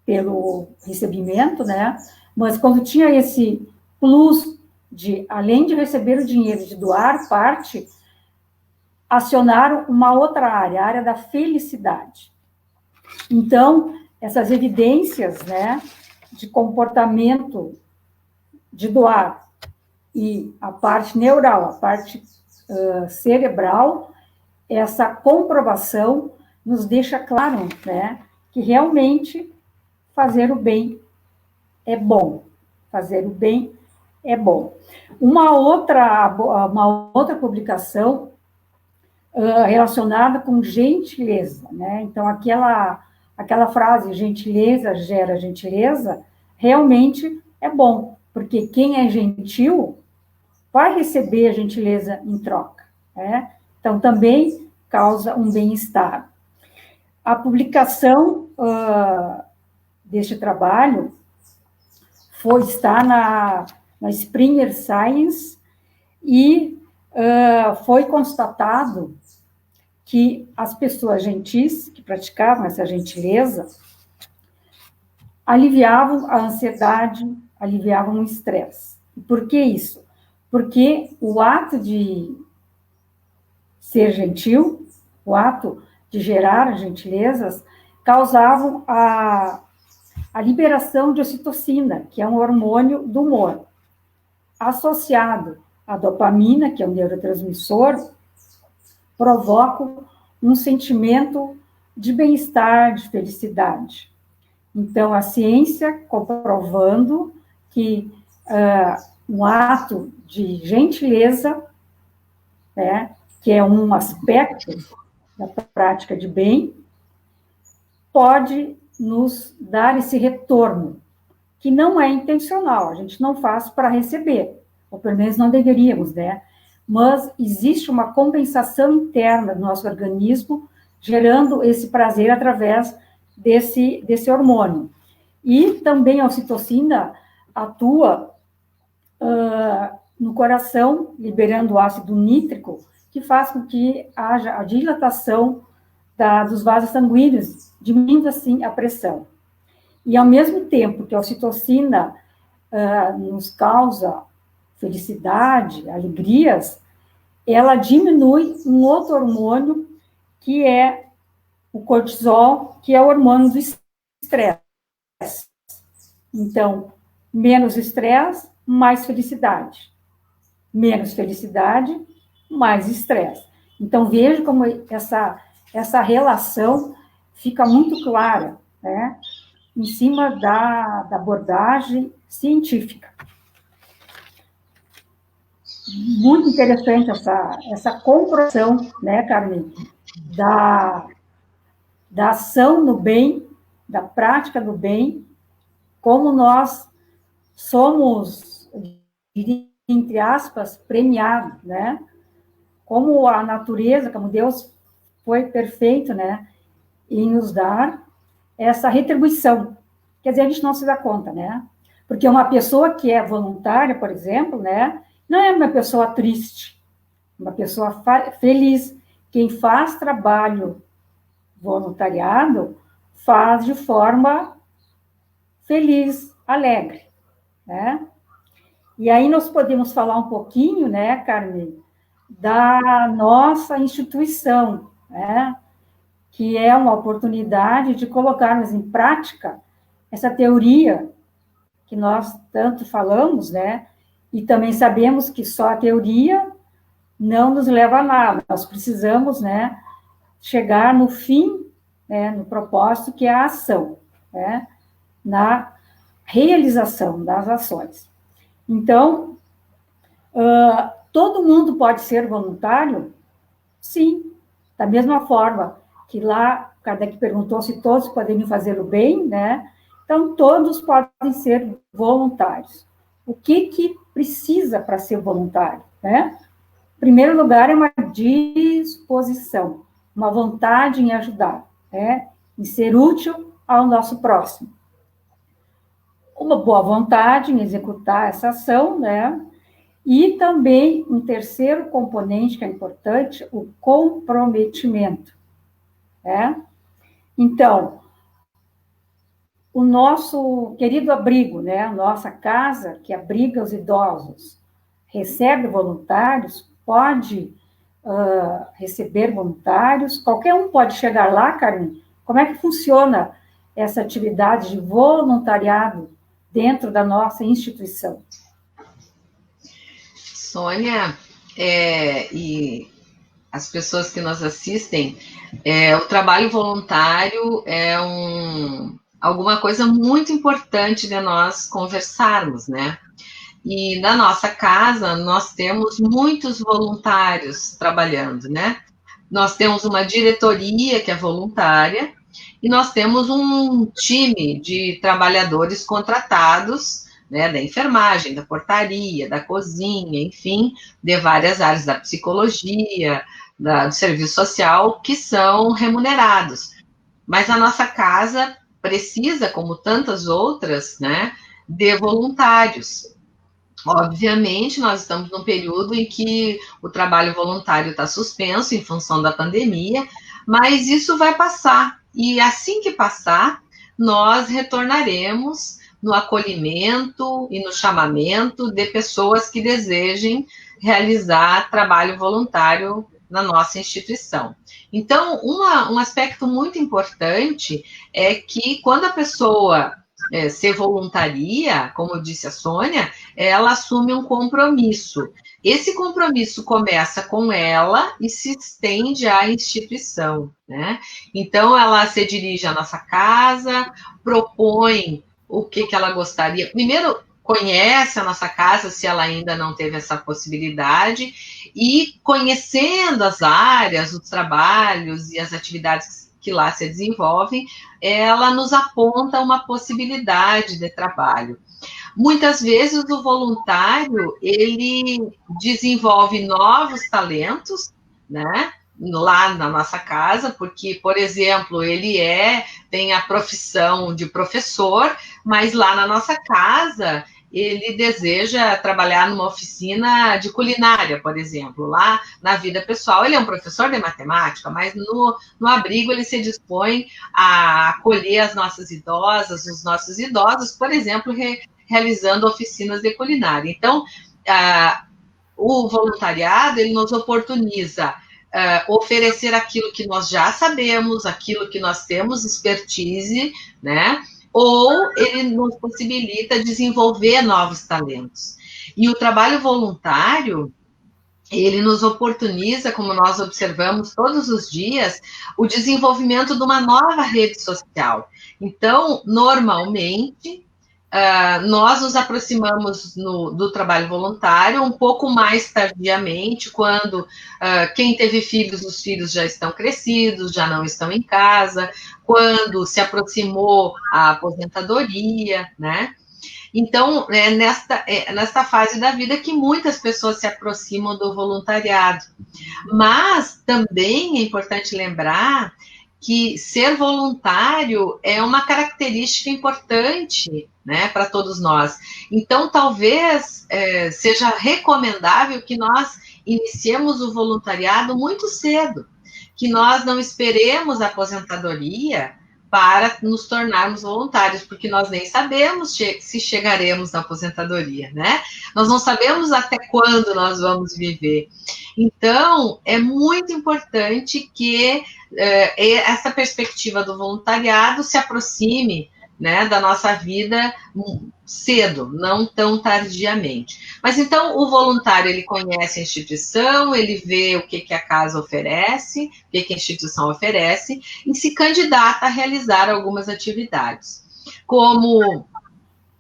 pelo recebimento, né, mas quando tinha esse plus de, além de receber o dinheiro, de doar parte, acionaram uma outra área, a área da felicidade. Então, essas evidências, né, de comportamento de doar e a parte neural, a parte cerebral, essa comprovação nos deixa claro, né, que realmente fazer o bem é bom. Fazer o bem é bom. Uma outra publicação relacionada com gentileza, né? Então, aquela frase, gentileza gera gentileza, realmente é bom, porque quem é gentil vai receber a gentileza em troca, né? Então, também causa um bem-estar. A publicação deste trabalho está na Springer Science e foi constatado que as pessoas gentis, que praticavam essa gentileza, aliviavam a ansiedade, aliviavam o estresse. Por que isso? Porque o ato de ser gentil, o ato de gerar gentilezas, causavam a liberação de ocitocina, que é um hormônio do humor, associado à dopamina, que é um neurotransmissor, provoca um sentimento de bem-estar, de felicidade. Então, a ciência comprovando que um ato de gentileza, né, que é um aspecto da prática de bem, pode nos dar esse retorno, que não é intencional, a gente não faz para receber, ou pelo menos não deveríamos, né? Mas existe uma compensação interna do nosso organismo, gerando esse prazer através desse hormônio. E também a ocitocina atua no coração, liberando ácido nítrico, que faz com que haja a dilatação dos vasos sanguíneos, diminuindo assim a pressão. E ao mesmo tempo que a ocitocina nos causa felicidade, alegrias, ela diminui um outro hormônio, que é o cortisol, que é o hormônio do estresse. Então, menos estresse, mais felicidade. Menos felicidade, mais estresse. Então, veja como essa relação fica muito clara, né, em cima da abordagem científica. Muito interessante essa comprovação, né, Carmen, da ação no bem, da prática do bem, como nós somos, entre aspas, premiados, né? Como a natureza, como Deus foi perfeito, né, em nos dar essa retribuição. Quer dizer, a gente não se dá conta, né? Porque uma pessoa que é voluntária, por exemplo, né, não é uma pessoa triste, uma pessoa feliz. Quem faz trabalho voluntariado faz de forma feliz, alegre, né? E aí nós podemos falar um pouquinho, né, Carmen, da nossa instituição, né, que é uma oportunidade de colocarmos em prática essa teoria que nós tanto falamos, né, e também sabemos que só a teoria não nos leva a nada, nós precisamos, né, chegar no fim, né, no propósito, que é a ação, né, na realização das ações. Então, todo mundo pode ser voluntário? Sim, da mesma forma que lá, Kardec perguntou se todos poderiam fazer o bem, né? Então, todos podem ser voluntários. O que precisa para ser voluntário, né? Em primeiro lugar, é uma disposição, uma vontade em ajudar, né? Em ser útil ao nosso próximo. Uma boa vontade em executar essa ação, né? E também um terceiro componente que é importante, o comprometimento, né? Então, o nosso querido abrigo, né? A nossa casa que abriga os idosos, recebe voluntários, pode receber voluntários, qualquer um pode chegar lá, Carmen. Como é que funciona essa atividade de voluntariado dentro da nossa instituição? Sônia, e as pessoas que nos assistem, o trabalho voluntário é alguma coisa muito importante de nós conversarmos, né? E na nossa casa, nós temos muitos voluntários trabalhando, né? Nós temos uma diretoria que é voluntária e nós temos um time de trabalhadores contratados, né, da enfermagem, da portaria, da cozinha, enfim, de várias áreas da psicologia, do serviço social, que são remunerados. Mas a nossa casa precisa, como tantas outras, né, de voluntários. Obviamente, nós estamos num período em que o trabalho voluntário está suspenso em função da pandemia, mas isso vai passar. E assim que passar, nós retornaremos no acolhimento e no chamamento de pessoas que desejem realizar trabalho voluntário na nossa instituição. Então, um aspecto muito importante é que quando a pessoa se voluntaria, como disse a Sônia, ela assume um compromisso. Esse compromisso começa com ela e se estende à instituição, né? Então, ela se dirige à nossa casa, propõe o que ela gostaria. Primeiro, conhece a nossa casa, se ela ainda não teve essa possibilidade, e conhecendo as áreas, os trabalhos e as atividades que lá se desenvolvem, ela nos aponta uma possibilidade de trabalho. Muitas vezes o voluntário, ele desenvolve novos talentos, né, lá na nossa casa, porque, por exemplo, ele tem a profissão de professor, mas lá na nossa casa ele deseja trabalhar numa oficina de culinária, por exemplo. Lá na vida pessoal ele é um professor de matemática, mas no abrigo ele se dispõe a acolher as nossas idosas, os nossos idosos, por exemplo, realizando oficinas de culinária. Então, o voluntariado, ele nos oportuniza oferecer aquilo que nós já sabemos, aquilo que nós temos expertise, né? Ou ele nos possibilita desenvolver novos talentos. E o trabalho voluntário, ele nos oportuniza, como nós observamos todos os dias, o desenvolvimento de uma nova rede social. Então, normalmente, nós nos aproximamos do trabalho voluntário um pouco mais tardiamente, quando quem teve filhos, os filhos já estão crescidos, já não estão em casa, quando se aproximou a aposentadoria, né? Então, é nesta fase da vida que muitas pessoas se aproximam do voluntariado. Mas também é importante lembrar que ser voluntário é uma característica importante, né, para todos nós. Então, talvez seja recomendável que nós iniciemos o voluntariado muito cedo, que nós não esperemos a aposentadoria para nos tornarmos voluntários, porque nós nem sabemos se chegaremos na aposentadoria, né? Nós não sabemos até quando nós vamos viver. Então, é muito importante que essa perspectiva do voluntariado se aproxime, né, da nossa vida cedo, não tão tardiamente. Mas então o voluntário, ele conhece a instituição, ele vê o que a casa oferece, o que a instituição oferece, e se candidata a realizar algumas atividades. Como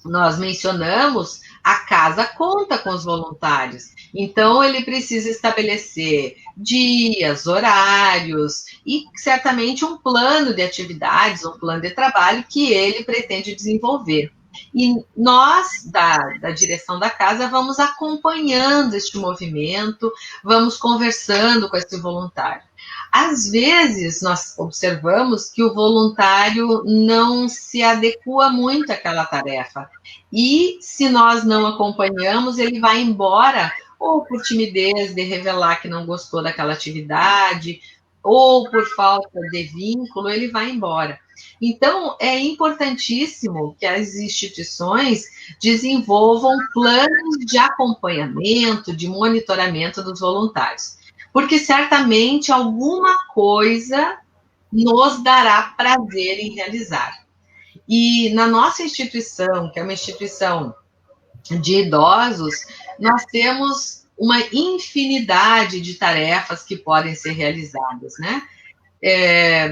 nós mencionamos, a casa conta com os voluntários, então ele precisa estabelecer dias, horários e certamente um plano de atividades, um plano de trabalho que ele pretende desenvolver. E nós, da direção da casa, vamos acompanhando este movimento, vamos conversando com esse voluntário. Às vezes, nós observamos que o voluntário não se adequa muito àquela tarefa. E, se nós não acompanhamos, ele vai embora, ou por timidez de revelar que não gostou daquela atividade, ou por falta de vínculo, ele vai embora. Então, é importantíssimo que as instituições desenvolvam planos de acompanhamento, de monitoramento dos voluntários. Porque certamente alguma coisa nos dará prazer em realizar. E na nossa instituição, que é uma instituição de idosos, nós temos uma infinidade de tarefas que podem ser realizadas, né?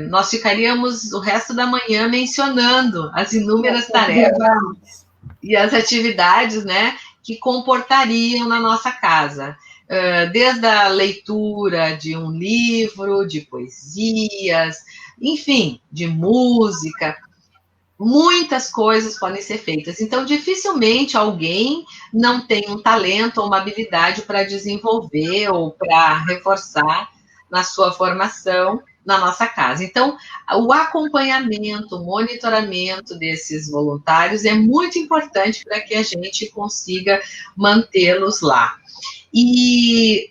Nós ficaríamos o resto da manhã mencionando as inúmeras tarefas e as atividades, né, que comportariam na nossa casa. Desde a leitura de um livro, de poesias, enfim, de música, muitas coisas podem ser feitas. Então, dificilmente alguém não tem um talento ou uma habilidade para desenvolver ou para reforçar na sua formação na nossa casa. Então, o acompanhamento, o monitoramento desses voluntários é muito importante para que a gente consiga mantê-los lá. E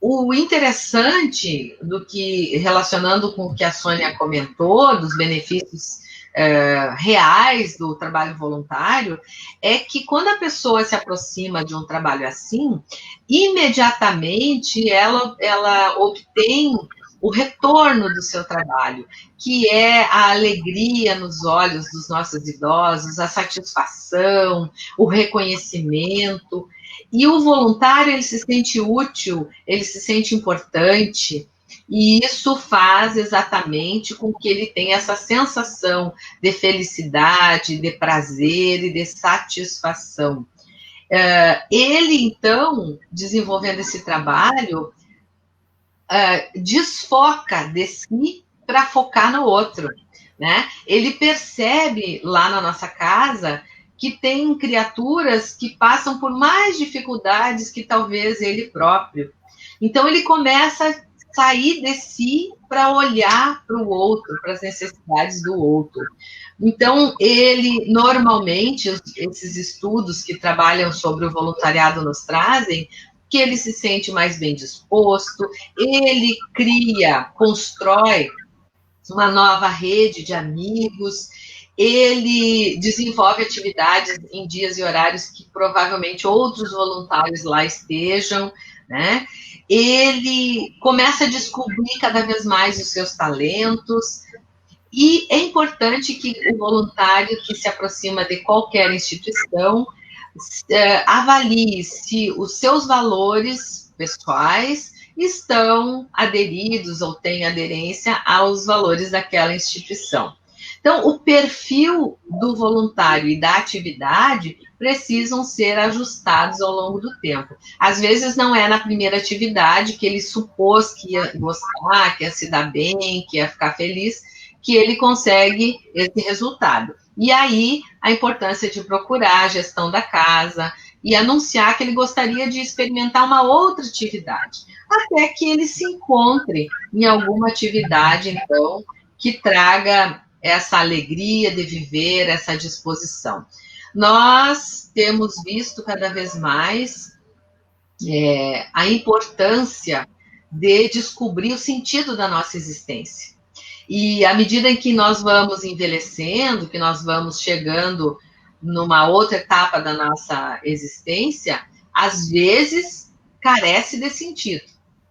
o interessante do que, relacionando com o que a Sônia comentou, dos benefícios reais do trabalho voluntário, é que quando a pessoa se aproxima de um trabalho assim, imediatamente ela obtém o retorno do seu trabalho, que é a alegria nos olhos dos nossos idosos, a satisfação, o reconhecimento. E o voluntário, ele se sente útil, ele se sente importante, e isso faz exatamente com que ele tenha essa sensação de felicidade, de prazer e de satisfação. Ele, então, desenvolvendo esse trabalho, desfoca de si para focar no outro, né? Ele percebe lá na nossa casa que tem criaturas que passam por mais dificuldades que talvez ele próprio. Então, ele começa a sair de si para olhar para o outro, para as necessidades do outro. Então, ele, normalmente, esses estudos que trabalham sobre o voluntariado nos trazem que ele se sente mais bem disposto, ele constrói uma nova rede de amigos, ele desenvolve atividades em dias e horários que provavelmente outros voluntários lá estejam, né? Ele começa a descobrir cada vez mais os seus talentos, e é importante que o voluntário que se aproxima de qualquer instituição avalie se os seus valores pessoais estão aderidos ou têm aderência aos valores daquela instituição. Então, o perfil do voluntário e da atividade precisam ser ajustados ao longo do tempo. Às vezes não é na primeira atividade que ele supôs que ia gostar, que ia se dar bem, que ia ficar feliz, que ele consegue esse resultado. E aí, a importância de procurar a gestão da casa e anunciar que ele gostaria de experimentar uma outra atividade, até que ele se encontre em alguma atividade, então, que traga essa alegria de viver, essa disposição. Nós temos visto cada vez mais a importância de descobrir o sentido da nossa existência. E à medida em que nós vamos envelhecendo, que nós vamos chegando numa outra etapa da nossa existência, às vezes carece de sentido.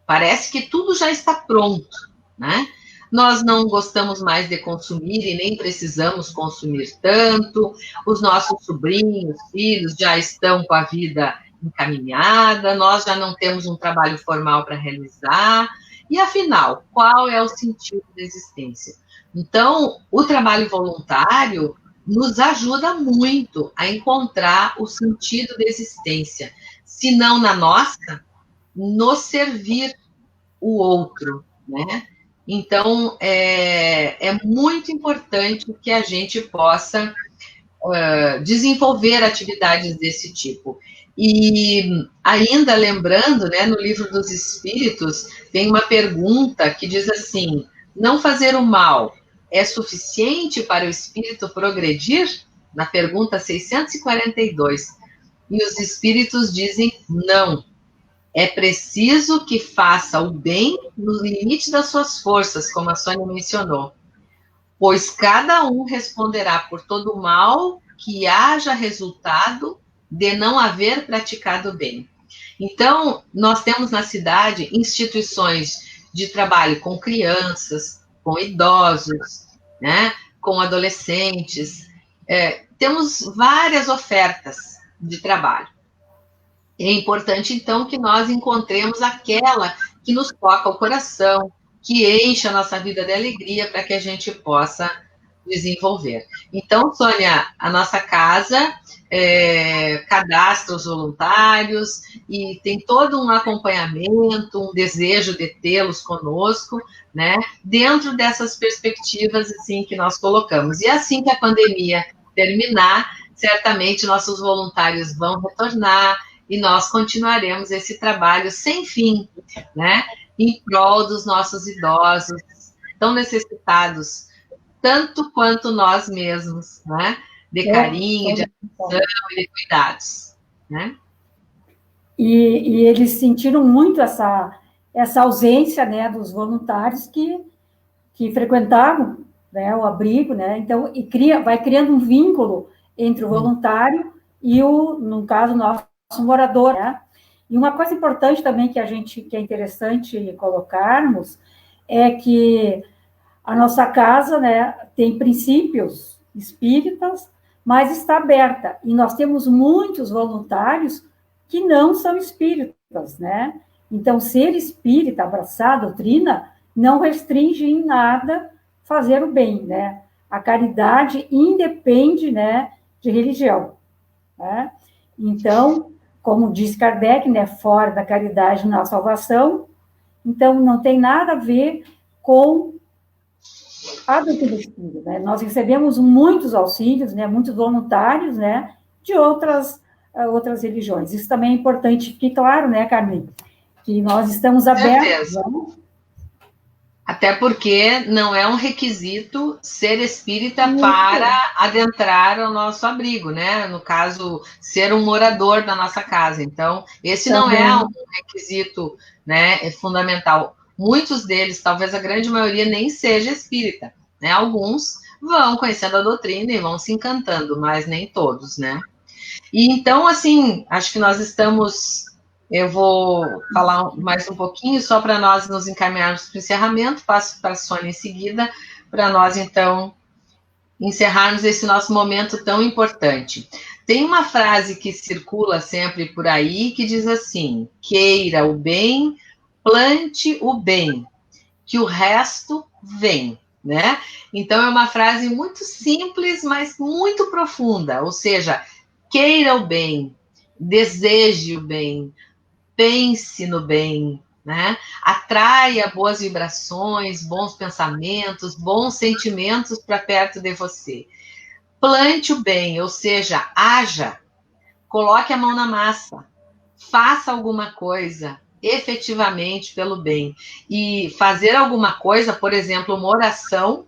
Parece que tudo já está pronto, né? Nós não gostamos mais de consumir e nem precisamos consumir tanto, os nossos sobrinhos, filhos já estão com a vida encaminhada, nós já não temos um trabalho formal para realizar, e afinal, qual é o sentido da existência? Então, o trabalho voluntário nos ajuda muito a encontrar o sentido da existência, se não na nossa, no servir o outro, né? Então, é muito importante que a gente possa desenvolver atividades desse tipo. E ainda lembrando, né, no Livro dos Espíritos, tem uma pergunta que diz assim: não fazer o mal é suficiente para o espírito progredir? Na pergunta 642. E os espíritos dizem não. É preciso que faça o bem no limite das suas forças, como a Sônia mencionou, pois cada um responderá por todo o mal que haja resultado de não haver praticado o bem. Então, nós temos na cidade instituições de trabalho com crianças, com idosos, né, com adolescentes. Temos várias ofertas de trabalho. É importante, então, que nós encontremos aquela que nos toca o coração, que enche a nossa vida de alegria para que a gente possa desenvolver. Então, Sônia, a nossa casa cadastra os voluntários e tem todo um acompanhamento, um desejo de tê-los conosco, né, dentro dessas perspectivas assim que nós colocamos. E assim que a pandemia terminar, certamente nossos voluntários vão retornar e nós continuaremos esse trabalho sem fim, né, em prol dos nossos idosos, tão necessitados, tanto quanto nós mesmos, né, de carinho, de atenção e de cuidados, né. E eles sentiram muito essa ausência, né, dos voluntários que frequentavam, né, o abrigo, né, então, vai criando um vínculo entre o voluntário e no caso, nosso morador, né? E uma coisa importante também que é interessante colocarmos é que a nossa casa, né, tem princípios espíritas, mas está aberta. E nós temos muitos voluntários que não são espíritas, né? Então, ser espírita, abraçar a doutrina, não restringe em nada fazer o bem, né? A caridade independe, né, de religião, né? Então, como diz Kardec, né, fora da caridade não há salvação, então não tem nada a ver com a doutrina espírita, né? Nós recebemos muitos auxílios, né, muitos voluntários, né, de outras religiões. Isso também é importante, fique claro, né, Carmen, que nós estamos abertos. Até porque não é um requisito ser espírita para adentrar ao nosso abrigo, né? No caso, ser um morador da nossa casa. Então, esse não é um requisito, né, fundamental. Muitos deles, talvez a grande maioria, nem seja espírita, né? Alguns vão conhecendo a doutrina e vão se encantando, mas nem todos, né? E então, assim, acho que nós estamos... Eu vou falar mais um pouquinho, só para nós nos encaminharmos para o encerramento, passo para a Sônia em seguida, para nós, então, encerrarmos esse nosso momento tão importante. Tem uma frase que circula sempre por aí que diz assim: queira o bem, plante o bem, que o resto vem, né? Então é uma frase muito simples, mas muito profunda, ou seja, queira o bem, deseje o bem, pense no bem, né? Atraia boas vibrações, bons pensamentos, bons sentimentos para perto de você. Plante o bem, ou seja, haja, coloque a mão na massa, faça alguma coisa efetivamente pelo bem. E fazer alguma coisa, por exemplo, uma oração,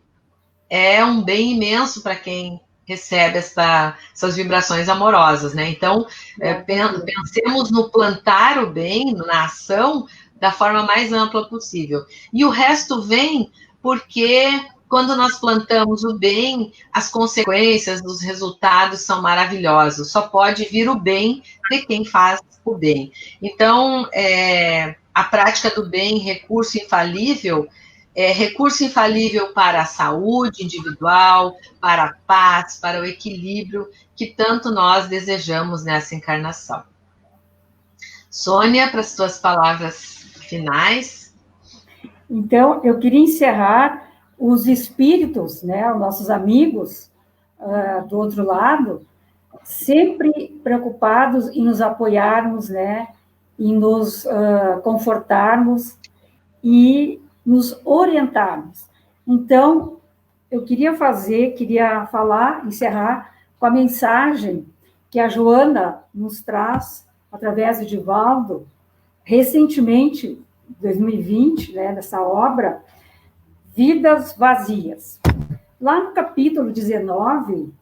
é um bem imenso para quem recebe essas vibrações amorosas, né? Então, pensemos no plantar o bem, na ação, da forma mais ampla possível. E o resto vem porque quando nós plantamos o bem, as consequências, os resultados são maravilhosos. Só pode vir o bem de quem faz o bem. Então, a prática do bem, recurso infalível para a saúde individual, para a paz, para o equilíbrio que tanto nós desejamos nessa encarnação. Sônia, para as tuas palavras finais. Então, eu queria encerrar os espíritos, né, os nossos amigos do outro lado, sempre preocupados em nos apoiarmos, né, em nos confortarmos e nos orientarmos. Então, eu queria falar, encerrar com a mensagem que a Joana nos traz, através do Divaldo, recentemente, 2020, né, nessa obra, Vidas Vazias. Lá no capítulo 19,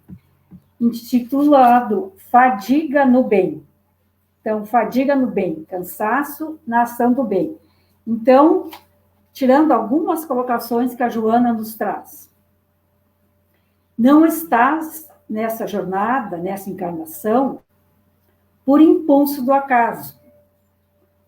intitulado Fadiga no Bem. Então, fadiga no bem, cansaço na ação do bem. Então, tirando algumas colocações que a Joana nos traz. Não estás nessa jornada, nessa encarnação, por impulso do acaso,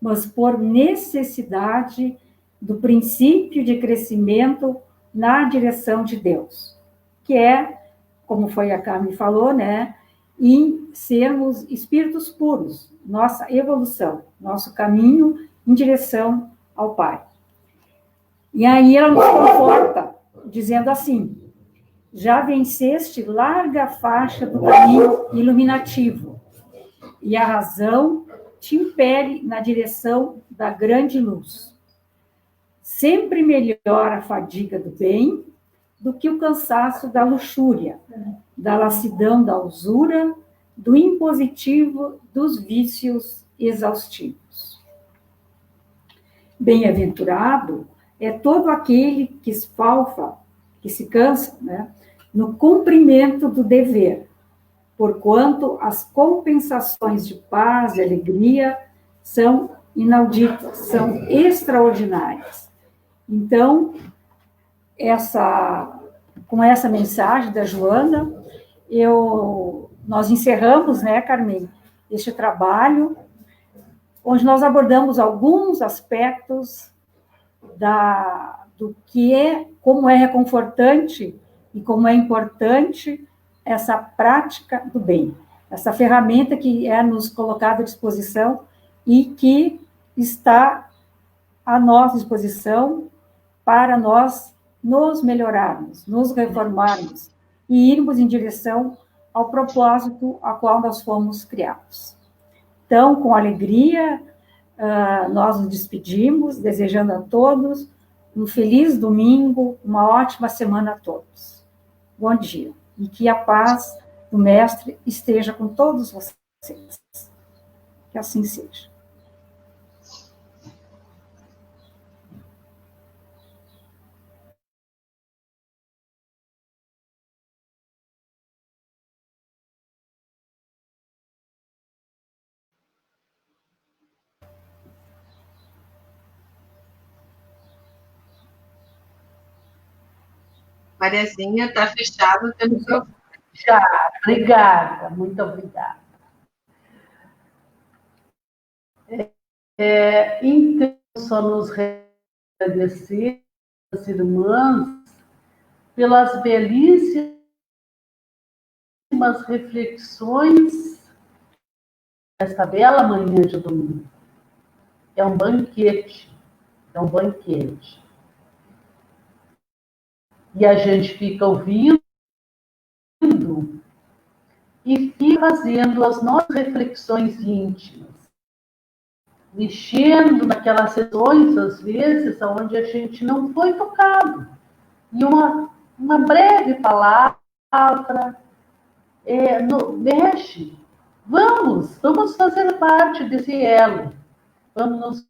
mas por necessidade do princípio de crescimento na direção de Deus, que é, como foi a Carmen falou, né, em sermos espíritos puros, nossa evolução, nosso caminho em direção ao Pai. E aí ela nos conforta, dizendo assim: já venceste larga faixa do caminho iluminativo, e a razão te impele na direção da grande luz. Sempre melhor a fadiga do bem do que o cansaço da luxúria, da lassidão da usura, do impositivo, dos vícios exaustivos. Bem-aventurado é todo aquele que esfalfa, que se cansa, né, no cumprimento do dever, porquanto as compensações de paz e alegria são inauditas, são extraordinárias. Então, com essa mensagem da Joana, nós encerramos, né, Carmen, este trabalho, onde nós abordamos alguns aspectos do que como é reconfortante e como é importante essa prática do bem, essa ferramenta que é nos colocada à disposição e que está à nossa disposição para nós nos melhorarmos, nos reformarmos e irmos em direção ao propósito a qual nós fomos criados. Então, com alegria, nós nos despedimos, desejando a todos um feliz domingo, uma ótima semana a todos. Bom dia. E que a paz do Mestre esteja com todos vocês. Que assim seja. Mariazinha, está fechado o teu microfone. Já, obrigada, muito obrigada. Então, só nos agradecer aos irmãs pelas belíssimas últimas reflexões nesta bela manhã de domingo. É um banquete, é um banquete. E a gente fica ouvindo e fica fazendo as nossas reflexões íntimas, mexendo naquelas sessões, às vezes, onde a gente não foi tocado. E uma breve palavra mexe. Vamos fazer parte desse elo. Vamos nos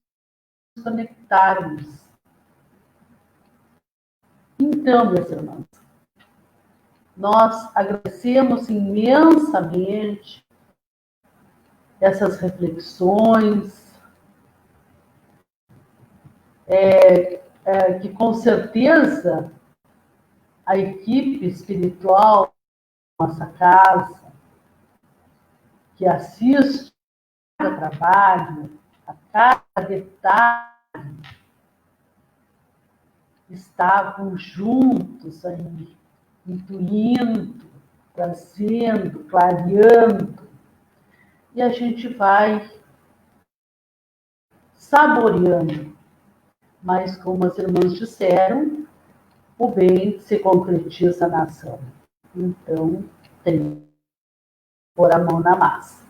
conectarmos. Então, meus irmãos, nós agradecemos imensamente essas reflexões, que com certeza a equipe espiritual da nossa casa, que assiste ao trabalho, a cada detalhe, estavam juntos aí, intuindo, trazendo, clareando, e a gente vai saboreando. Mas, como as irmãs disseram, o bem se concretiza na ação. Então, tem que pôr a mão na massa.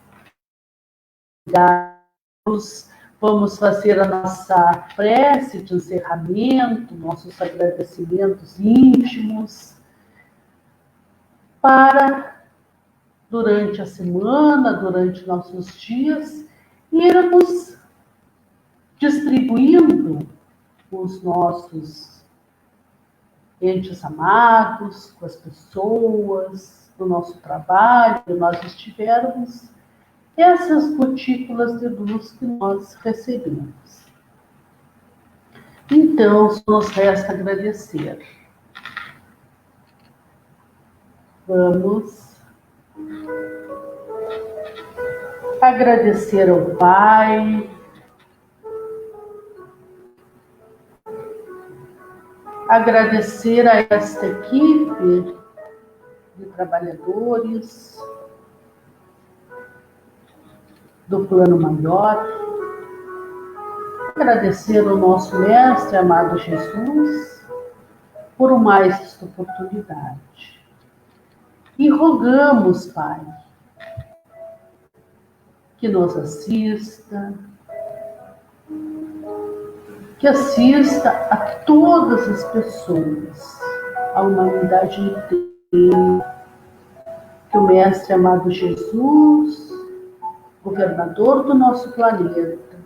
Vamos fazer a nossa prece de encerramento, nossos agradecimentos íntimos, para, durante a semana, durante nossos dias, irmos distribuindo os nossos entes amados, com as pessoas do nosso trabalho, que nós estivermos, essas gotículas de luz que nós recebemos. Então, só nos resta agradecer. Vamos agradecer ao Pai, agradecer a esta equipe de trabalhadores do plano maior, agradecer ao nosso mestre amado Jesus por mais esta oportunidade. E rogamos, Pai, que nos assista, que assista a todas as pessoas, a humanidade inteira, que o mestre amado Jesus, governador do nosso planeta,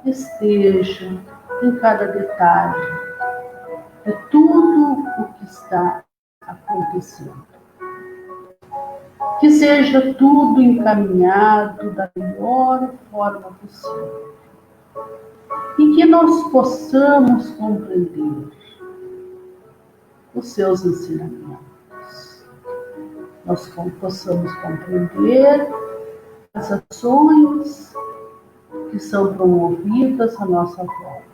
esteja em cada detalhe de tudo o que está acontecendo. Que seja tudo encaminhado da melhor forma possível. E que nós possamos compreender os seus ensinamentos. Nós possamos compreender as ações que são promovidas à nossa volta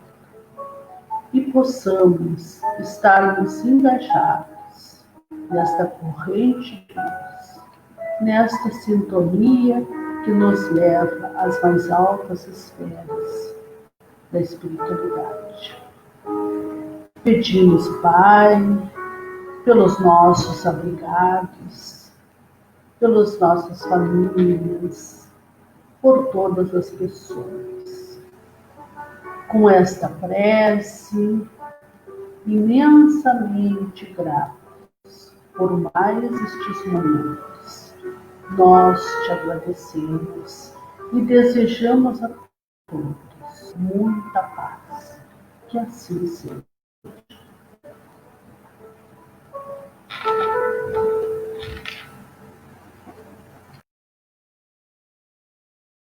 e possamos estarmos engajados nesta corrente de luz, nesta sintonia que nos leva às mais altas esferas da espiritualidade. Pedimos, Pai, pelos nossos abrigados, pelas nossas famílias, por todas as pessoas. Com esta prece, imensamente gratos por mais estes momentos, nós te agradecemos e desejamos a todos muita paz. Que assim seja.